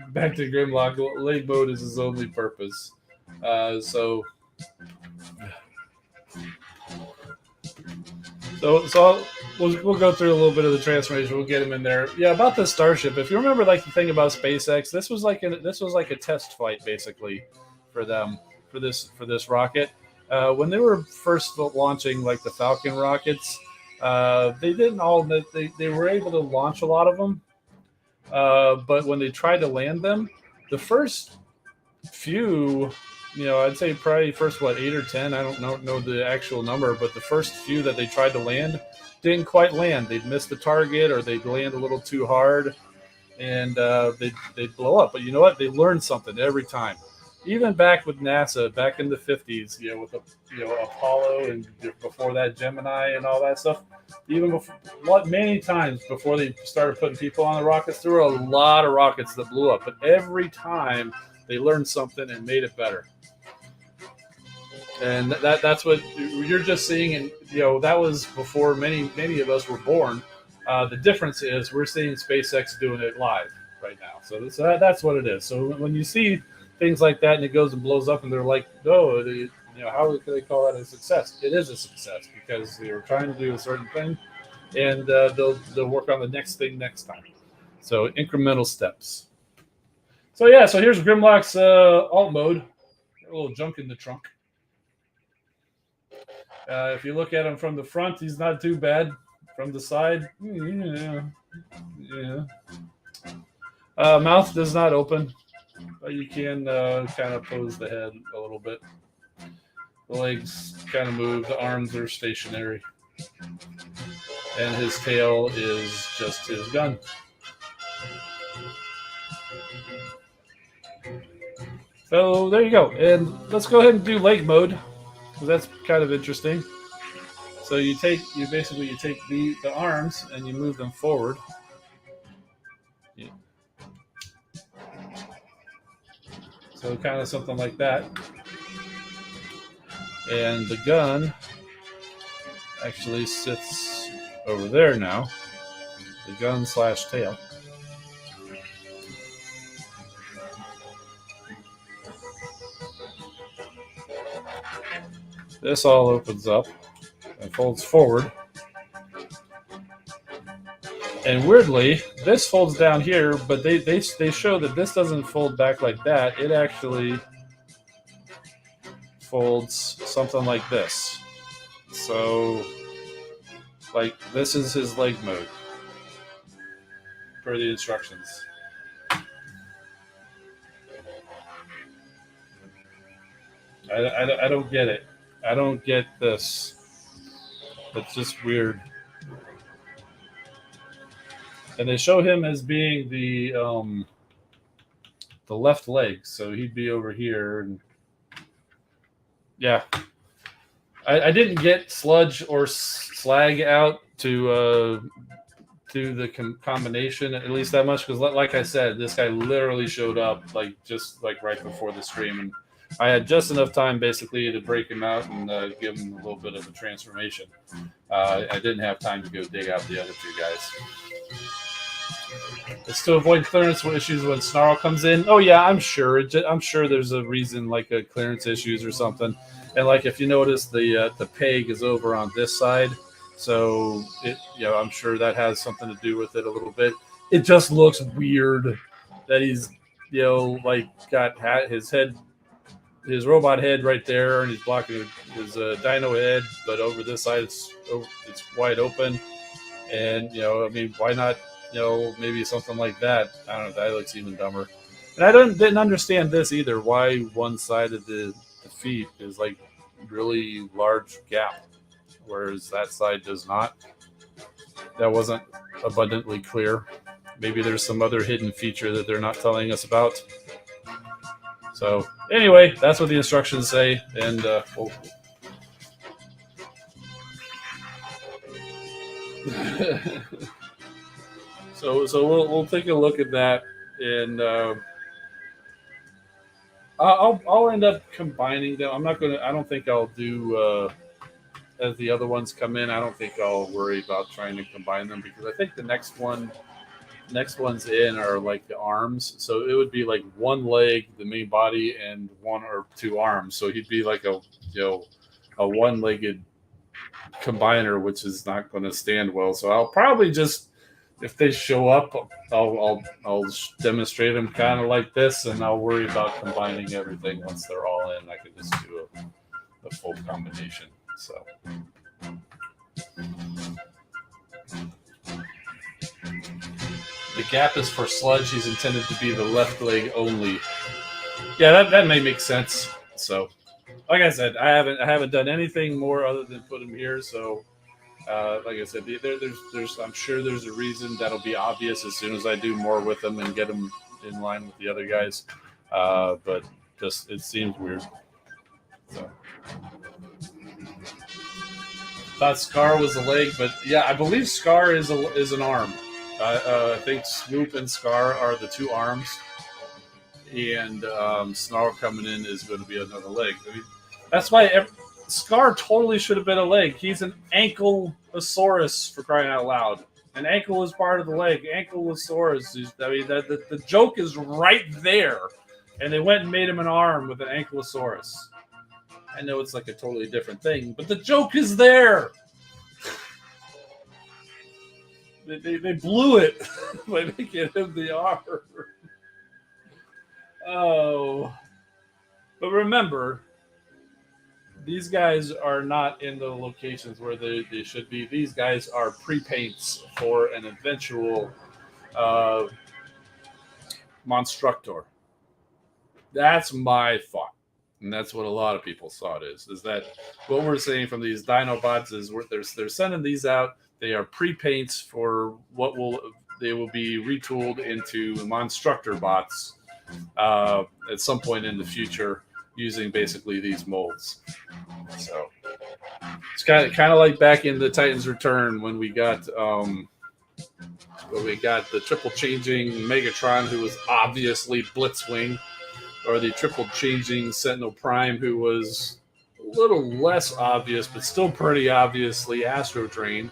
back to Grimlock. Late mode is his only purpose. So we'll go through a little bit of the transformation. We'll get him in there. Yeah, about the Starship. If you remember, like the thing about SpaceX, this was like a test flight basically for them for this rocket. When they were first launching like the Falcon rockets, they didn't all they were able to launch a lot of them, but when they tried to land them, the first few, I'd say probably first 8 or 10. I don't know the actual number, but the first few that they tried to land didn't quite land. They'd miss the target, or they'd land a little too hard, and they'd blow up. But you know what? They learned something every time. Even back with NASA, back in the 50s, with Apollo, and before that Gemini and all that stuff. Even before, many times before they started putting people on the rockets, there were a lot of rockets that blew up. But every time they learned something and made it better. And that's what you're just seeing. And, that was before many of us were born. The difference is we're seeing SpaceX doing it live right now. So that's what it is. So when you see things like that and it goes and blows up and they're like, no, how can they call that a success? It is a success because they were trying to do a certain thing, and they'll work on the next thing next time. So incremental steps. So yeah, so here's Grimlock's alt mode. A little junk in the trunk. If you look at him from the front, he's not too bad. From the side, yeah. Mouth does not open, but you can kind of pose the head a little bit. The legs kind of move. The arms are stationary. And his tail is just his gun. So there you go. And let's go ahead and do leg mode, because that's kind of interesting. So you take the arms and you move them forward. Yeah. So kind of something like that. And the gun actually sits over there now. The gun / tail. This all opens up and folds forward. And weirdly, this folds down here, but they show that this doesn't fold back like that. It actually folds something like this. So, like, this is his leg mode per the instructions. I don't get it. I don't get this. It's just weird. And they show him as being the left leg, so he'd be over here. And yeah, I didn't get Sludge or Slag out to do the combination at least that much because, like I said, this guy literally showed up just right before the stream, and I had just enough time basically to break him out and give him a little bit of a transformation. I didn't have time to go dig out the other two guys. It's to avoid clearance issues when Snarl comes in. Oh yeah, I'm sure. I'm sure there's a reason, like a clearance issues or something. And like if you notice, the peg is over on this side, so I'm sure that has something to do with it a little bit. It just looks weird that he's got his head, his robot head right there, and he's blocking his dino head, but over this side it's wide open. And why not? Maybe something like that. I don't know. That looks even dumber. And I didn't understand this either. Why one side of the feet is like really large gap, whereas that side does not. That wasn't abundantly clear. Maybe there's some other hidden feature that they're not telling us about. So anyway, that's what the instructions say, and So we'll take a look at that, and I'll end up combining them. I don't think I'll do as the other ones come in. I don't think I'll worry about trying to combine them because I think the next ones in are like the arms. So it would be like one leg, the main body, and one or two arms. So he'd be like a one-legged combiner, which is not going to stand well. So I'll probably just, if they show up, I'll demonstrate them kind of like this, and I'll worry about combining everything once they're all in. I could just do a full combination. So. The gap is for Sludge. He's intended to be the left leg only. Yeah, that may make sense. So, like I said, I haven't done anything more other than put him here. So. Like I said, there's I'm sure there's a reason that'll be obvious as soon as I do more with them and get them in line with the other guys. But just it seems weird. So thought Scar was a leg, but yeah, I believe Scar is an arm. I think Swoop and Scar are the two arms, and Snarl coming in is going to be another leg. I mean, that's why. Scar totally should have been a leg. He's an ankylosaurus, for crying out loud. An ankle is part of the leg. Ankylosaurus. I mean, the joke is right there. And they went and made him an arm with an ankylosaurus. I know it's like a totally different thing, but the joke is there. They blew it by making him the arm. Oh. But remember, these guys are not in the locations where they should be. These guys are pre-paints for an eventual Monstructor. That's my thought. And that's what a lot of people thought is that what we're saying from these Dinobots is they're sending these out. They are pre-paints for they will be retooled into Monstructor bots at some point in the future, using basically these molds. So it's kind of like back in the Titans Return when we got the triple changing Megatron, who was obviously Blitzwing, or the triple changing Sentinel Prime, who was a little less obvious but still pretty obviously Astro Train,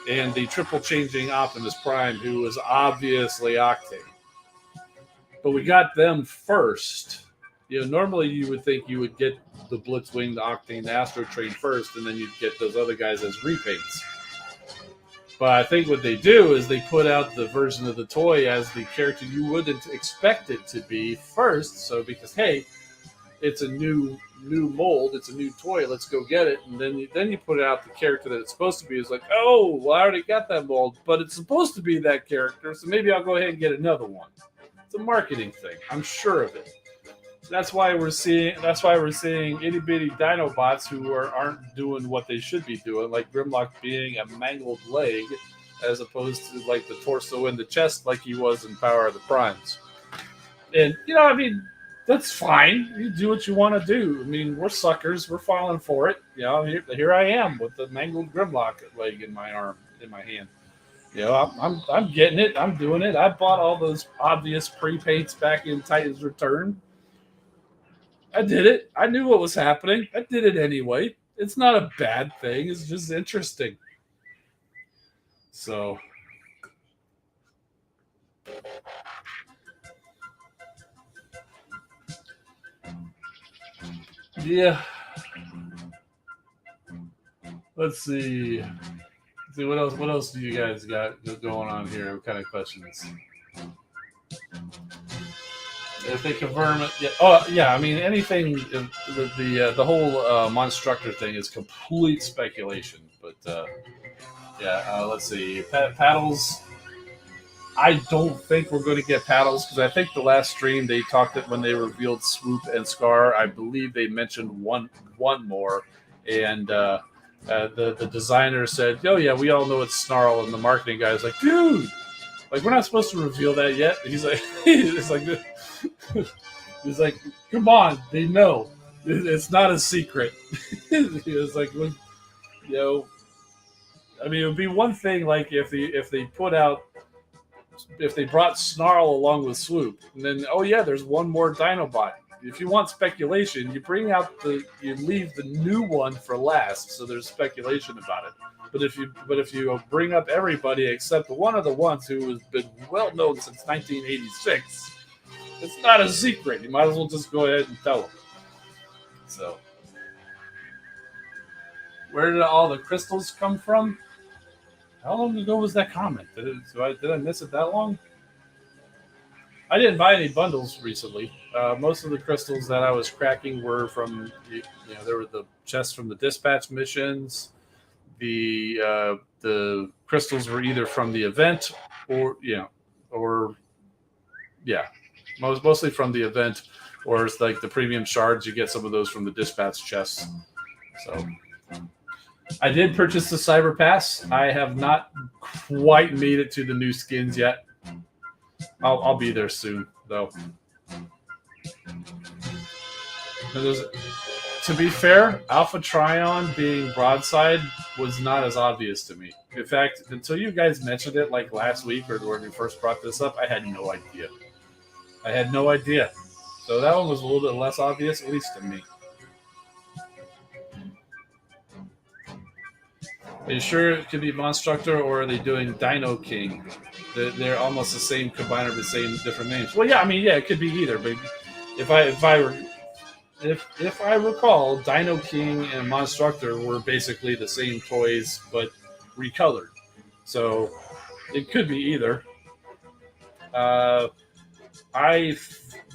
and the triple changing Optimus Prime, who was obviously Octane. But we got them first. Normally you would think you would get the Blitzwing, the Octane, the Astro Train first, and then you'd get those other guys as repaints. But I think what they do is they put out the version of the toy as the character you wouldn't expect it to be first. So because, hey, it's a new mold, it's a new toy, let's go get it. And then you put out the character that it's supposed to be. It's like, oh, well, I already got that mold, but it's supposed to be that character, so maybe I'll go ahead and get another one. It's a marketing thing. I'm sure of it. That's why we're seeing itty bitty Dinobots who aren't doing what they should be doing, like Grimlock being a mangled leg, as opposed to like the torso and the chest, like he was in Power of the Primes. And I mean, that's fine. You do what you want to do. I mean, we're suckers. We're falling for it. Here I am with the mangled Grimlock leg in my hand. I'm getting it. I'm doing it. I bought all those obvious pre-paints back in Titans Return. I did it. I knew what was happening. I did it anyway. It's not a bad thing. It's just interesting. So, yeah. Let's see. What else? What else do you guys got going on here? What kind of questions? If they confirm it, yeah. Oh, yeah. I mean, anything. The whole Monstructor thing is complete speculation. But let's see. Paddles. I don't think we're going to get paddles because I think the last stream they talked it when they revealed Swoop and Scar. I believe they mentioned one more, and the designer said, "Oh yeah, we all know it's Snarl," and the marketing guy is like, "Dude, like we're not supposed to reveal that yet." He's like, "It's like, he's like, come on, they know it's not a secret." It's like, you know, I mean, it would be one thing like if they put out. If they brought Snarl along with Swoop, and then there's one more Dinobot. If you want speculation, you you leave the new one for last, so there's speculation about it. But if you bring up everybody except one of the ones who has been well known since 1986, it's not a secret. You might as well just go ahead and tell them. So, where did all the crystals come from? How long ago was that comment? Did I miss it that long? I didn't buy any bundles recently. Most of the crystals that I was cracking were from, there were the chests from the dispatch missions. The crystals were either from the event mostly from the event, or it's like the premium shards. You get some of those from the dispatch chests. So. I did purchase the Cyber Pass. I have not quite made it to the new skins yet. I'll be there soon, though. To be fair, Alpha Trion being broadside was not as obvious to me. In fact, until you guys mentioned it like last week or when you first brought this up, I had no idea. So that one was a little bit less obvious, at least to me. Are you sure it could be Monstructor, or are they doing Dino King? They're almost the same combiner, but same different names. Well, it could be either. But if I recall, Dino King and Monstructor were basically the same toys but recolored, so it could be either.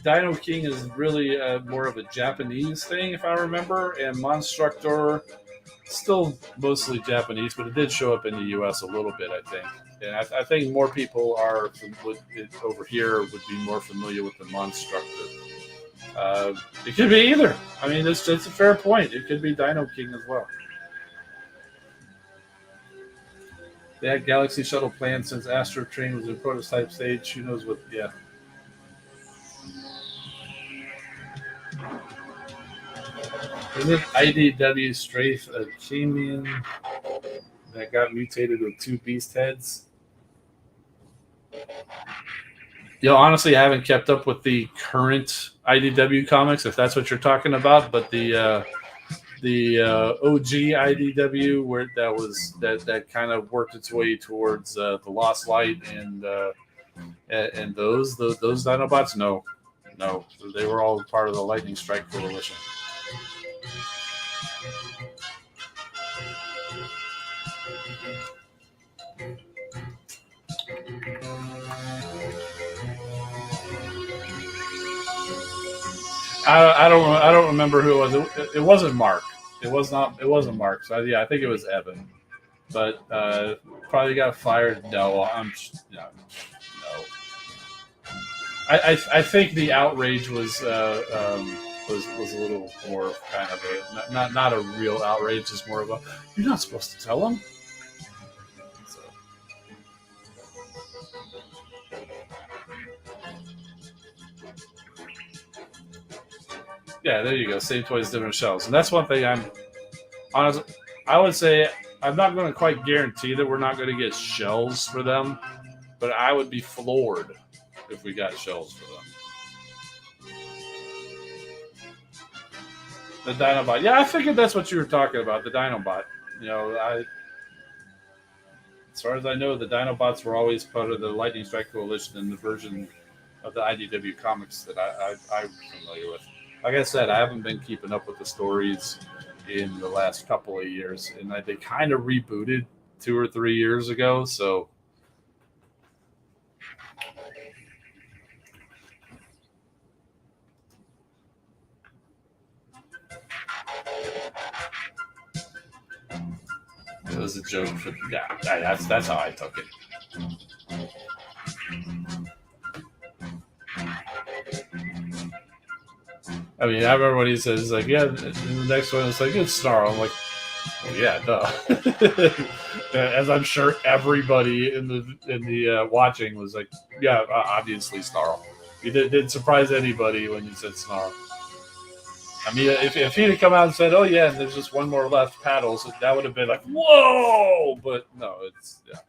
Dino King is really more of a Japanese thing, if I remember, and Monstructor. Still mostly Japanese, but it did show up in the U.S. a little bit, I think. And I think more people over here would be more familiar with the Monstructor. It could be either. I mean, it's a fair point. It could be Dino King as well. They had Galaxy Shuttle planned since Astro Train was in prototype stage. Who knows what? Yeah. Isn't IDW Strafe a Chamian that got mutated with two beast heads? Honestly, I haven't kept up with the current IDW comics, if that's what you're talking about. But the OG IDW, where that kind of worked its way towards the Lost Light and those Dinobots, no, they were all part of the Lightning Strike Coalition. I don't remember who it was. It wasn't Mark. It wasn't Mark. So I think it was Evan. But probably got fired. No. I think the outrage was a little more kind of not a real outrage. Just more of a, you're not supposed to tell them. Yeah, there you go. Same toys, different shells. And that's one thing I'm honestly, I would say I'm not going to quite guarantee that we're not going to get shells for them, but I would be floored if we got shells for them. The Dinobot. Yeah, I figured that's what you were talking about, the Dinobot. You know, as far as I know, the Dinobots were always part of the Lightning Strike Coalition in the version of the IDW comics that I'm familiar with. Like I said, I haven't been keeping up with the stories in the last couple of years, and they kind of rebooted 2 or 3 years ago, so. It was a joke. Yeah, that's how I took it. I mean, I remember when he says, like, yeah, the next one is like, it's Snarl. I'm like, well, yeah, duh. As I'm sure everybody in the watching was like, yeah, obviously Snarl. It didn't surprise anybody when you said Snarl. I mean, if he'd have come out and said, "Oh yeah, and there's just one more left, paddles," that would have been like, "Whoa!" But no, it's yeah.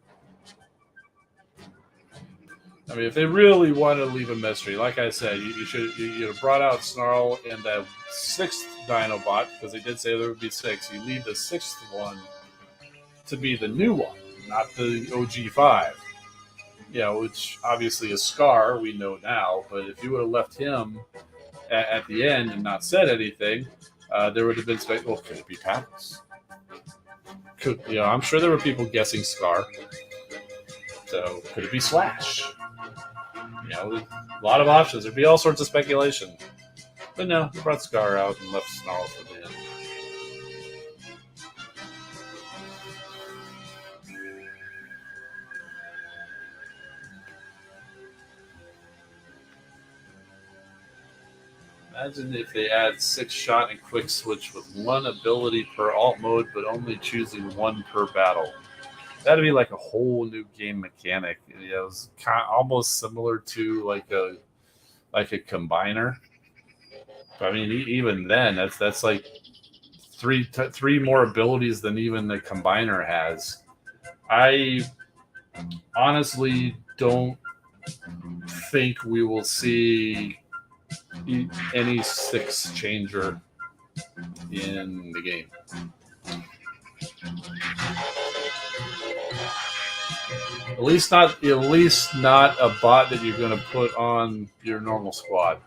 I mean, if they really want to leave a mystery, like I said, you should have brought out Snarl and that 6th Dinobot, because they did say there would be 6. You leave the 6th one to be the new one, not the OG5. You know, which obviously is Scar, we know now. But if you would have left him at the end and not said anything, there would have been well, could it be Paddles? I'm sure there were people guessing Scar. So could it be Slash? A lot of options. There'd be all sorts of speculation. But no, they brought Scar out and left Snarl for the end. Imagine if they add 6-shot and quick switch with 1 ability per alt mode, but only choosing 1 per battle. That'd be like a whole new game mechanic. It was almost similar to like a combiner. But I mean, even then, that's like three more abilities than even the combiner has. I honestly don't think we will see any 6 changer in the game. At least not a bot that you're going to put on your normal squad.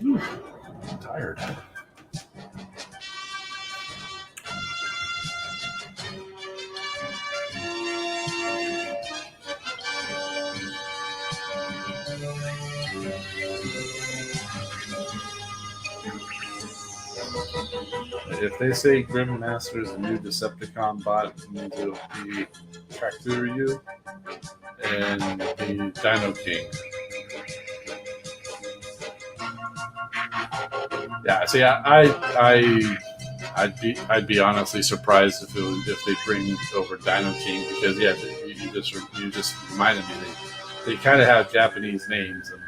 Ooh, I'm tired. If they say Grim Master is a new Decepticon bot, it means it'll be Tractoryu and the Dino King. Yeah, see, I'd be honestly surprised if they bring over Dino King, because you just reminded me they kind of have Japanese names, and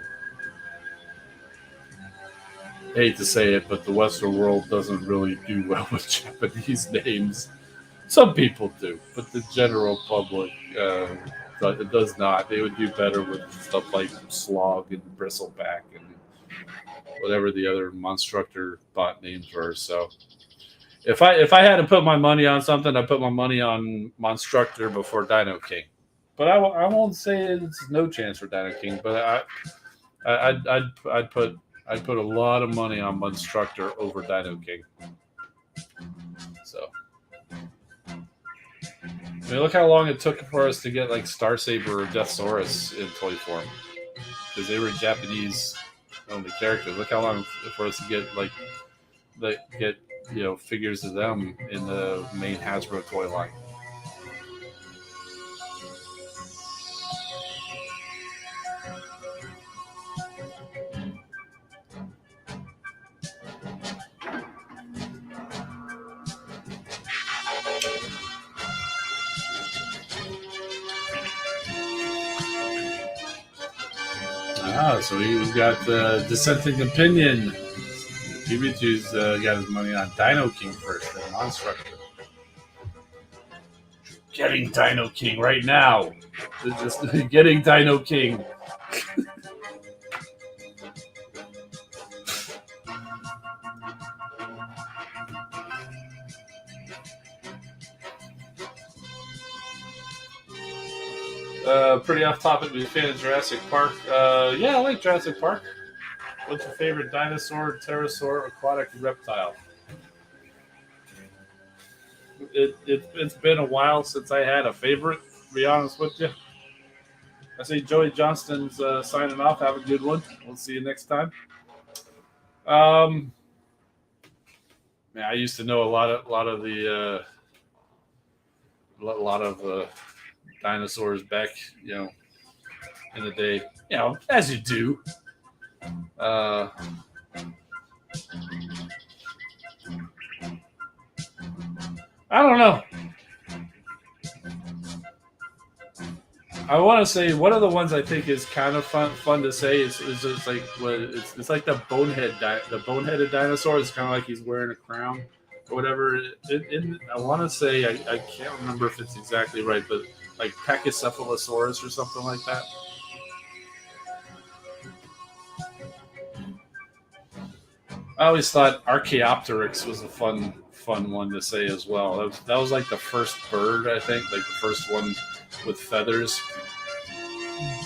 I hate to say it, but the Western world doesn't really do well with Japanese names. Some people do, but the general public it does not. They would do better with stuff like Slog and Bristleback and whatever the other Monstructor bot names were. So if I had to put my money on something, I'd put my money on Monstructor before Dino King. But I won't say it's no chance for Dino King. But I'd put a lot of money on Monstructor over Dino King. So, I mean, look how long it took for us to get like Star Saber or Deathsaurus in toy form, because they were Japanese only characters. Look how long for us to get figures of them in the main Hasbro toy line. So we've got the dissenting opinion. PB2's got his money on Dino King first, then Monstructor. Getting Dino King right now. Just getting Dino King. Pretty off topic, but a fan of Jurassic Park. Yeah, I like Jurassic Park. What's your favorite dinosaur, pterosaur, aquatic reptile? It's been a while since I had a favorite, to be honest with you. I see Joey Johnston's signing off. Have a good one. We'll see you next time. Man, I used to know a lot of the dinosaurs back, in the day. As you do. I don't know. I want to say one of the ones I think is kind of fun to say is it's like it's like the boneheaded dinosaur. It's kind of like he's wearing a crown or whatever. I want to say I can't remember if it's exactly right, but like Pachycephalosaurus or something like that. I always thought Archaeopteryx was a fun one to say as well. That was like the first bird, I think, like the first one with feathers,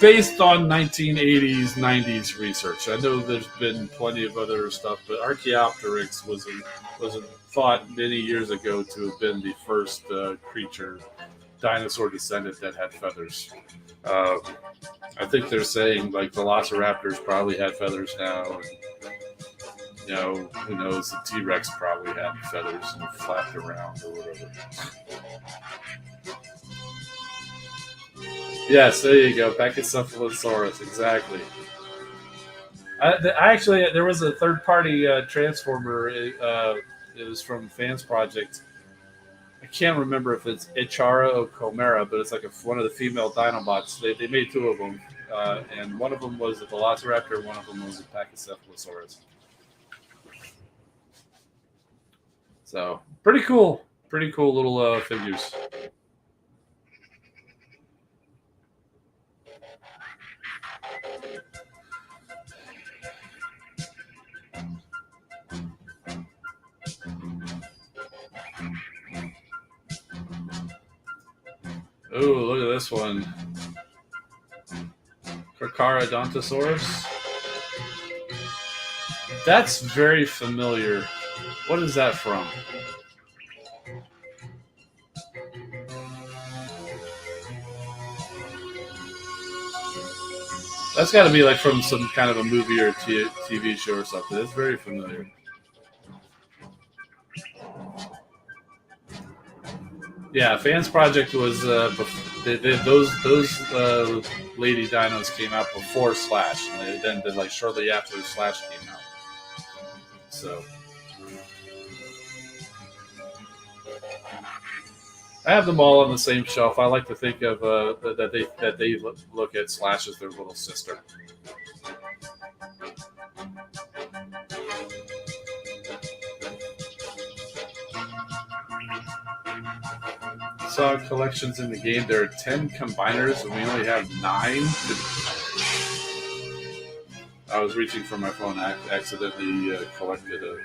based on 1980s, 90s research. I know there's been plenty of other stuff, but Archaeopteryx was thought many years ago to have been the first dinosaur descendant that had feathers. I think they're saying like Velociraptors probably had feathers now. And, who knows? The T-Rex probably had feathers and flapped around or whatever. Yes, there you go. Pachycephalosaurus, exactly. There was a third-party transformer. It was from Fans Project. I can't remember if it's Ichara or Chimera, but it's like one of the female Dinobots. They made two of them, and one of them was a Velociraptor, and one of them was a Pachycephalosaurus. So pretty cool little figures. Oh, look at this one. Carcharodontosaurus. That's very familiar. What is that from? That's got to be like from some kind of a movie or TV show or something. It's very familiar. Yeah, Fans Project was those lady dinos came out before Slash, and they then did like shortly after Slash came out. So I have them all on the same shelf. I like to think of that they look at Slash as their little sister. Saw collections in the game. There are 10 combiners, and we only have 9. I was reaching for my phone. I accidentally collected an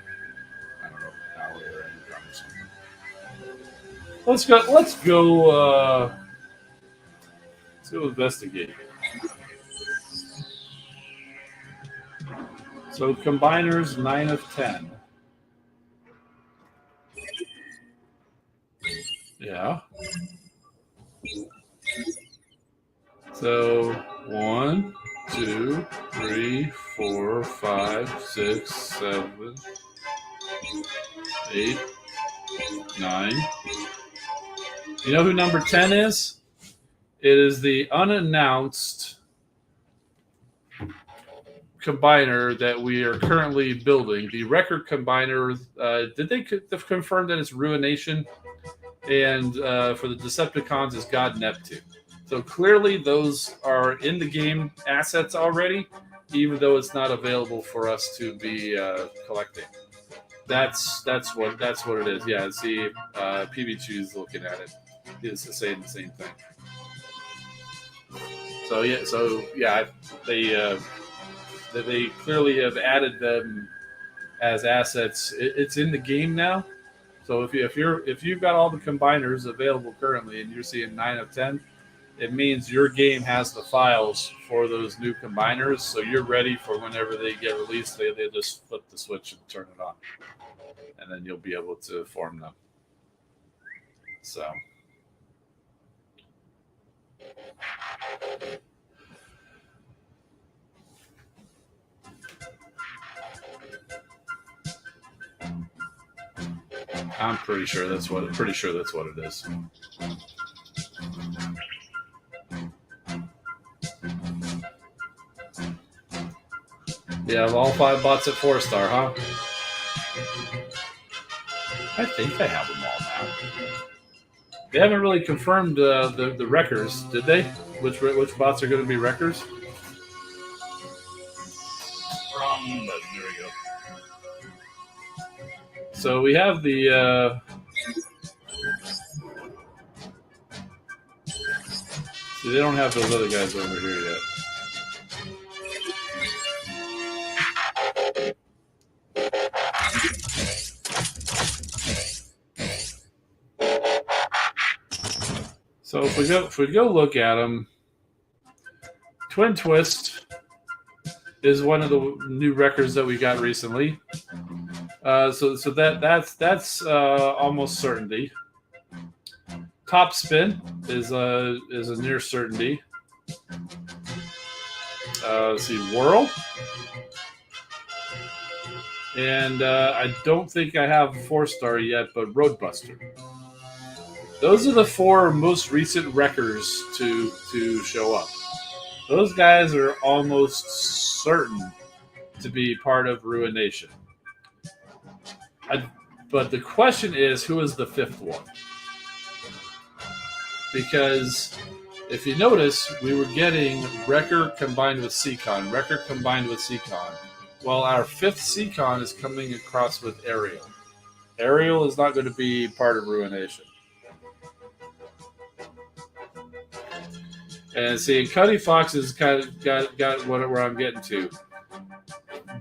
owl or anything or something. Let's go investigate. So combiners, 9 of 10. Yeah. So 1, 2, 3, 4, 5, 6, 7, 8, 9. You know who number 10 is? It is the unannounced combiner that we are currently building. The record combiner. Did they confirm that it's Ruination? And for the Decepticons is God Neptune. So clearly those are in the game assets already. even though it's not available for us to be collecting. That's what it is. Yeah, see, PB2's looking at it. It's saying the same thing. So yeah, they clearly have added them as assets. It's in the game now. So if you've got all the combiners available currently and you're seeing 9 of 10, it means your game has the files for those new combiners. So you're ready for whenever they get released. They just flip the switch and turn it on, and then you'll be able to form them. So. I'm pretty sure that's what it is. You have all 5 bots at 4-star, huh? I think I have them all now. They haven't really confirmed the wreckers, did they? Which bots are going to be wreckers? There we go. So we have the. See, they don't have those other guys over here yet. So if we go look at them, Twin Twist is one of the new records that we got recently. So that's almost certainty. Top Spin is a near certainty. Let's see, Whirl. And I don't think I have 4-star yet, but Roadbuster. Those are the 4 most recent wreckers to show up. Those guys are almost certain to be part of Ruination. But the question is, who is the 5th one? Because if you notice, we were getting Wrecker combined with C.O.M.B.A.T, Wrecker combined with C.O.M.B.A.T. Well, our 5th C.O.M.B.A.T is coming across with Ariel. Ariel is not going to be part of Ruination. And see, Cuddy Fox has got where I'm getting to.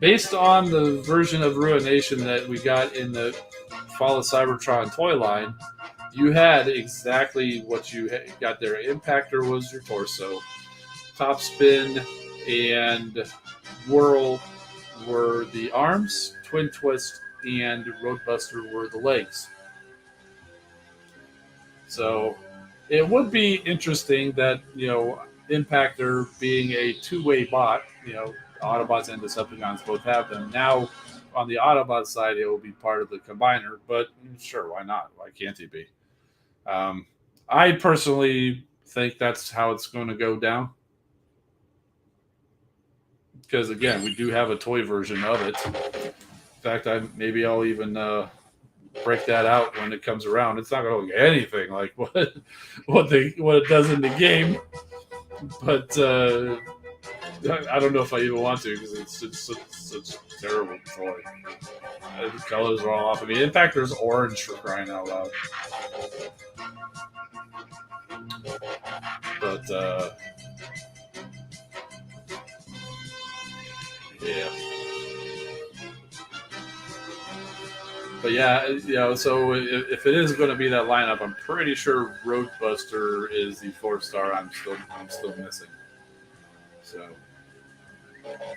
Based on the version of Ruination that we got in the Fall of Cybertron toy line, you had exactly what you got there. Impactor was your torso. Top Spin and Whirl were the arms. Twin Twist and Roadbuster were the legs. So it would be interesting that, Impactor being a 2-way bot, Autobots and Decepticons both have them. Now, on the Autobot side, it will be part of the combiner, but sure, why not? Why can't he be? I personally think that's how it's going to go down. Because, again, we do have a toy version of it. In fact, maybe I'll even break that out when it comes around. It's not going to look anything like what it does in the game. But I don't know if I even want to, because it's such a terrible toy. The colors are all off. I mean, Impactor's orange, for crying out loud. But yeah. But yeah, so if it is going to be that lineup, I'm pretty sure Roadbuster is the 4-star I'm still missing. So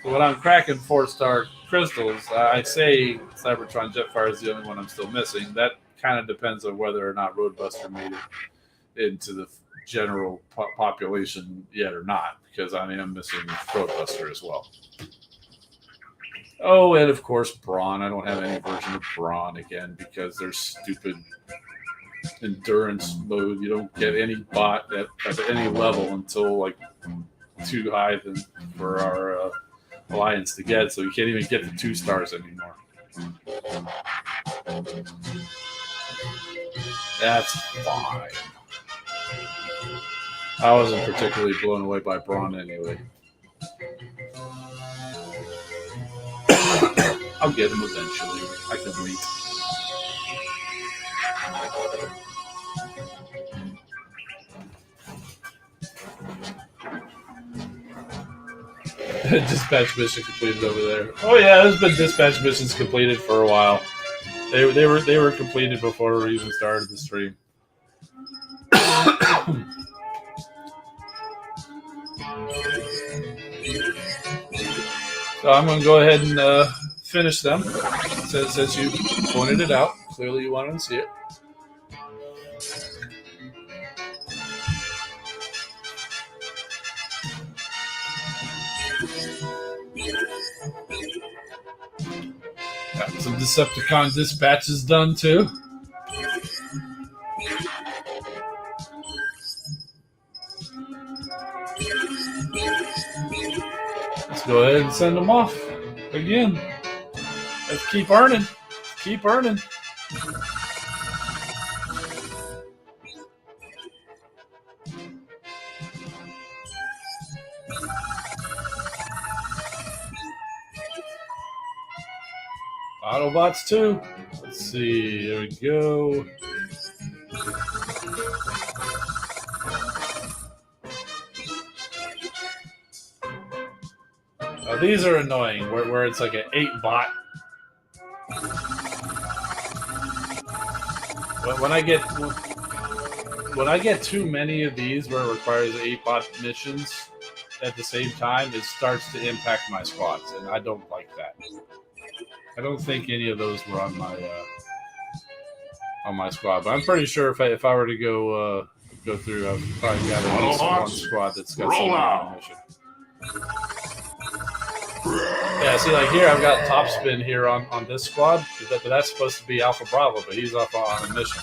when I'm cracking 4-star crystals, I say Cybertron Jetfire is the only one I'm still missing. That kind of depends on whether or not Roadbuster made it into the general population yet or not, because I'm missing Roadbuster as well. Oh, and of course, Brawn. I don't have any version of Brawn again because there's stupid endurance mode. You don't get any bot at any level until like too high for our alliance to get, so you can't even get the 2 stars anymore. That's fine. I wasn't particularly blown away by Brawn anyway. I'll get them eventually. I can wait. Dispatch mission completed over there. Oh yeah, there's been dispatch missions completed for a while. They were completed before we even started the stream. So I'm going to go ahead and finish them since you pointed it out. Clearly, you wanted to see it. Got some Decepticon dispatches done too. Let's go ahead and send them off again. Let's keep earning. Keep earning. Autobots too. Let's see. There we go. These are annoying. Where it's like an 8-bot. When I get too many of these where it requires 8-bot missions at the same time, it starts to impact my squads, and I don't like that. I don't think any of those were on my squad, but I'm pretty sure if I were to go through, I've probably got at least one squad that's got some on a mission. Yeah, see, like here, I've got Topspin here on this squad, but that's supposed to be Alpha Bravo, but he's off on a mission.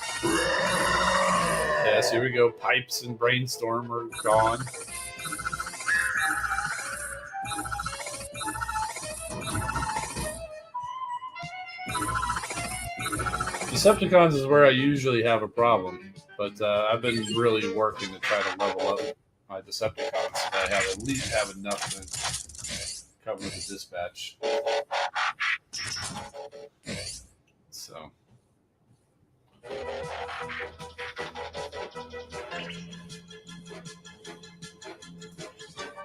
Yeah, so here we go. Pipes and Brainstorm are gone. Decepticons is where I usually have a problem, but I've been really working to try to level up my Decepticons so that I have at least have enough to cover the dispatch. So.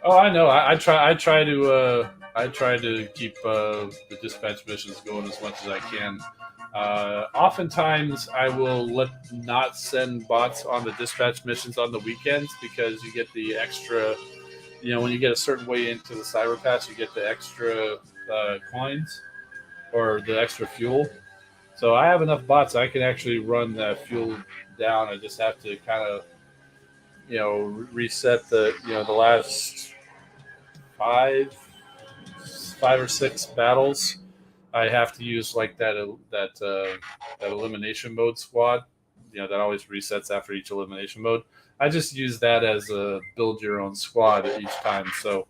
Oh, I know. I try to keep the dispatch missions going as much as I can. Oftentimes, I will not send bots on the dispatch missions on the weekends because you get the extra. When you get a certain way into the Cyber Pass, you get the extra coins or the extra fuel. So I have enough bots I can actually run that fuel down. I just have to kind of reset the last five or six battles. I have to use like that elimination mode squad. That always resets after each elimination mode. I just use that as a build your own squad each time. So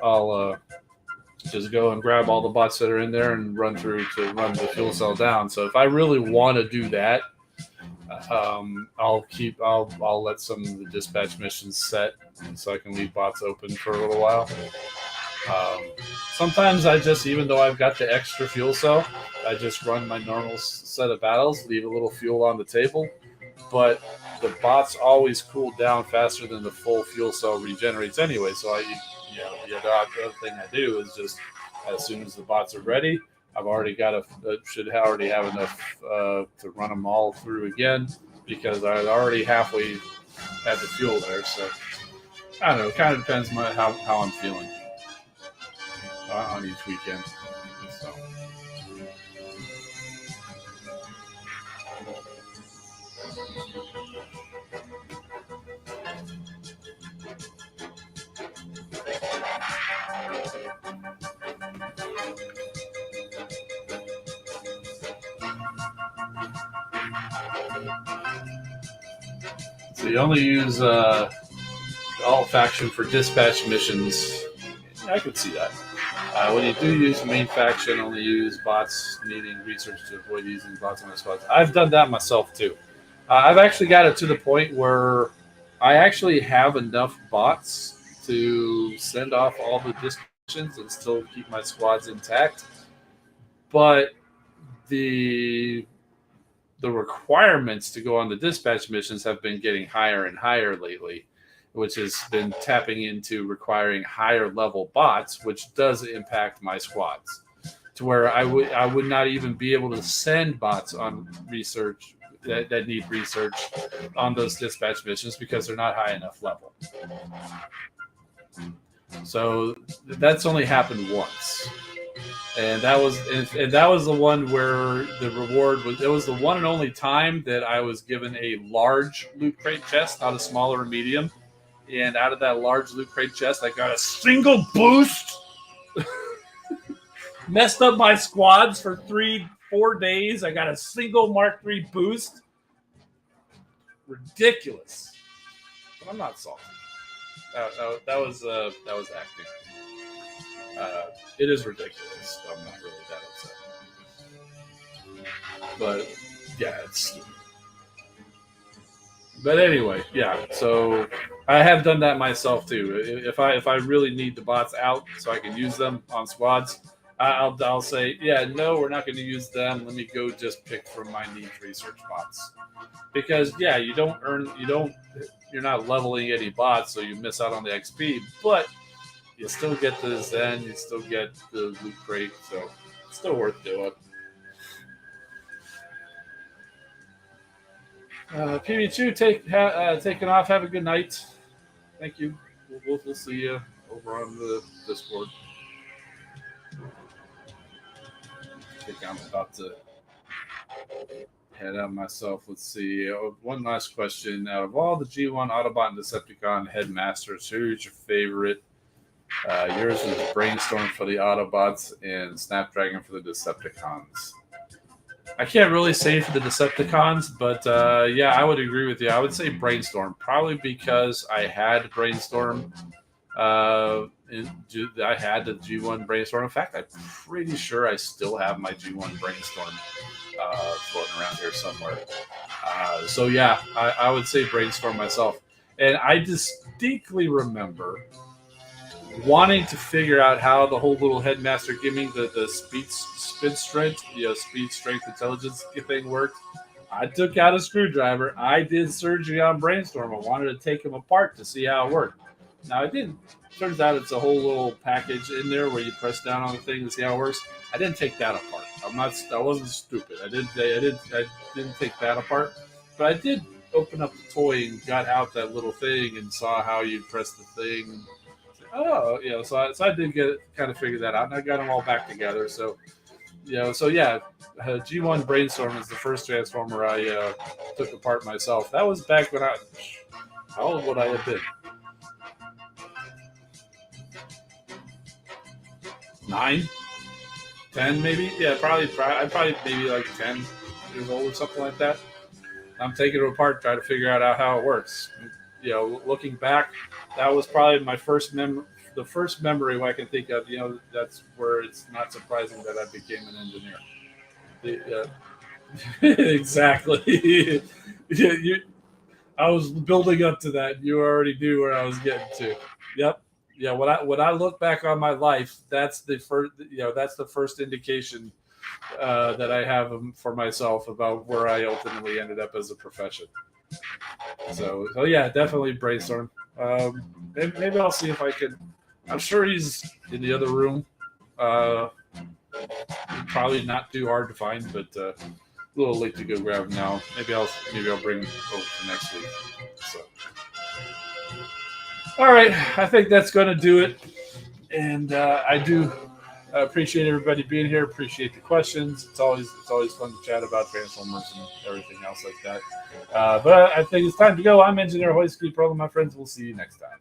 I'll just go and grab all the bots that are in there and run through to run the fuel cell down. So if I really want to do that, I'll let some of the dispatch missions set so I can leave bots open for a little while. Sometimes I just, even though I've got the extra fuel cell, I just run my normal set of battles, leave a little fuel on the table, but the bots always cool down faster than the full fuel cell regenerates anyway. So the other thing I do is just as soon as the bots are ready, I've already should already have enough to run them all through again because I already halfway had the fuel there. So I don't know. It kind of depends how I'm feeling on each weekend. So. So you only use alt faction for dispatch missions. I could see that. When you do use main faction, only use bots needing research to avoid using bots on my squads. I've done that myself too. I've actually got it to the point where I actually have enough bots to send off all the dispatch missions and still keep my squads intact. but the requirements to go on the dispatch missions have been getting higher and higher lately, which has been tapping into requiring higher level bots, which does impact my squads to where I would not even be able to send bots on research that need research on those dispatch missions because they're not high enough level. So that's only happened once. And that was the one where the reward was. It was the one and only time that I was given a large loot crate chest, not a small or medium. And out of that large loot crate chest, I got a single boost. Messed up my squads for 3-4 days. I got a single Mark III boost. Ridiculous. But I'm not salty. That was acting. It is ridiculous. I'm not really that upset. But yeah, it's stupid. But anyway, yeah. So I have done that myself too. If I really need the bots out so I can use them on squads, I'll say, yeah, no, we're not going to use them. Let me go just pick from my needs research bots. Because yeah, you're not leveling any bots, so you miss out on the XP, but you still get the Zen, you still get the loot crate, so it's still worth doing. PB2 taking off. Have a good night. Thank you. We'll see you over on the Discord. I think I'm about to head out myself. Let's see. One last question. Out of all the G1 Autobot and Decepticon headmasters, who's your favorite? Yours is Brainstorm for the Autobots and Snapdragon for the Decepticons. I can't really say for the Decepticons, but yeah, I would agree with you. I would say Brainstorm, probably because I had Brainstorm. I had the G1 Brainstorm. In fact, I'm pretty sure I still have my G1 Brainstorm floating around here somewhere. So yeah, I would say Brainstorm myself. And I distinctly remember wanting to figure out how the whole little headmaster giving the speed strength, speed, strength, intelligence thing worked. I took out a screwdriver. I did surgery on Brainstorm. I wanted to take him apart to see how it worked. Now I didn't. Turns out it's a whole little package in there where you press down on the thing to see how it works. I didn't take that apart. I wasn't stupid. I didn't take that apart, but I did open up the toy and got out that little thing and saw how you press the thing. Oh, so I did kind of figure that out, and I got them all back together. So, G1 Brainstorm is the first Transformer I took apart myself. That was back when how old would I have been? 9, 10 maybe? Yeah, probably I'd probably maybe like 10 years old or something like that. I'm taking it apart, trying to figure out how it works. Looking back, that was probably my the first memory I can think of. That's where it's not surprising that I became an engineer. Exactly. I was building up to that. You already knew where I was getting to. Yep. Yeah. When I look back on my life, that's the first. That's the first indication that I have for myself about where I ultimately ended up as a profession. So yeah, definitely Brainstorm. Maybe I'll see if I can. I'm sure he's in the other room. Probably not too hard to find, but a little late to go grab him now. Maybe I'll bring him over for next week. So, all right, I think that's going to do it. And I do appreciate everybody being here. Appreciate the questions. It's always fun to chat about Transformers and everything else like that. But I think it's time to go. I'm Engineer Hoist. Keep rolling, my friends. We'll see you next time.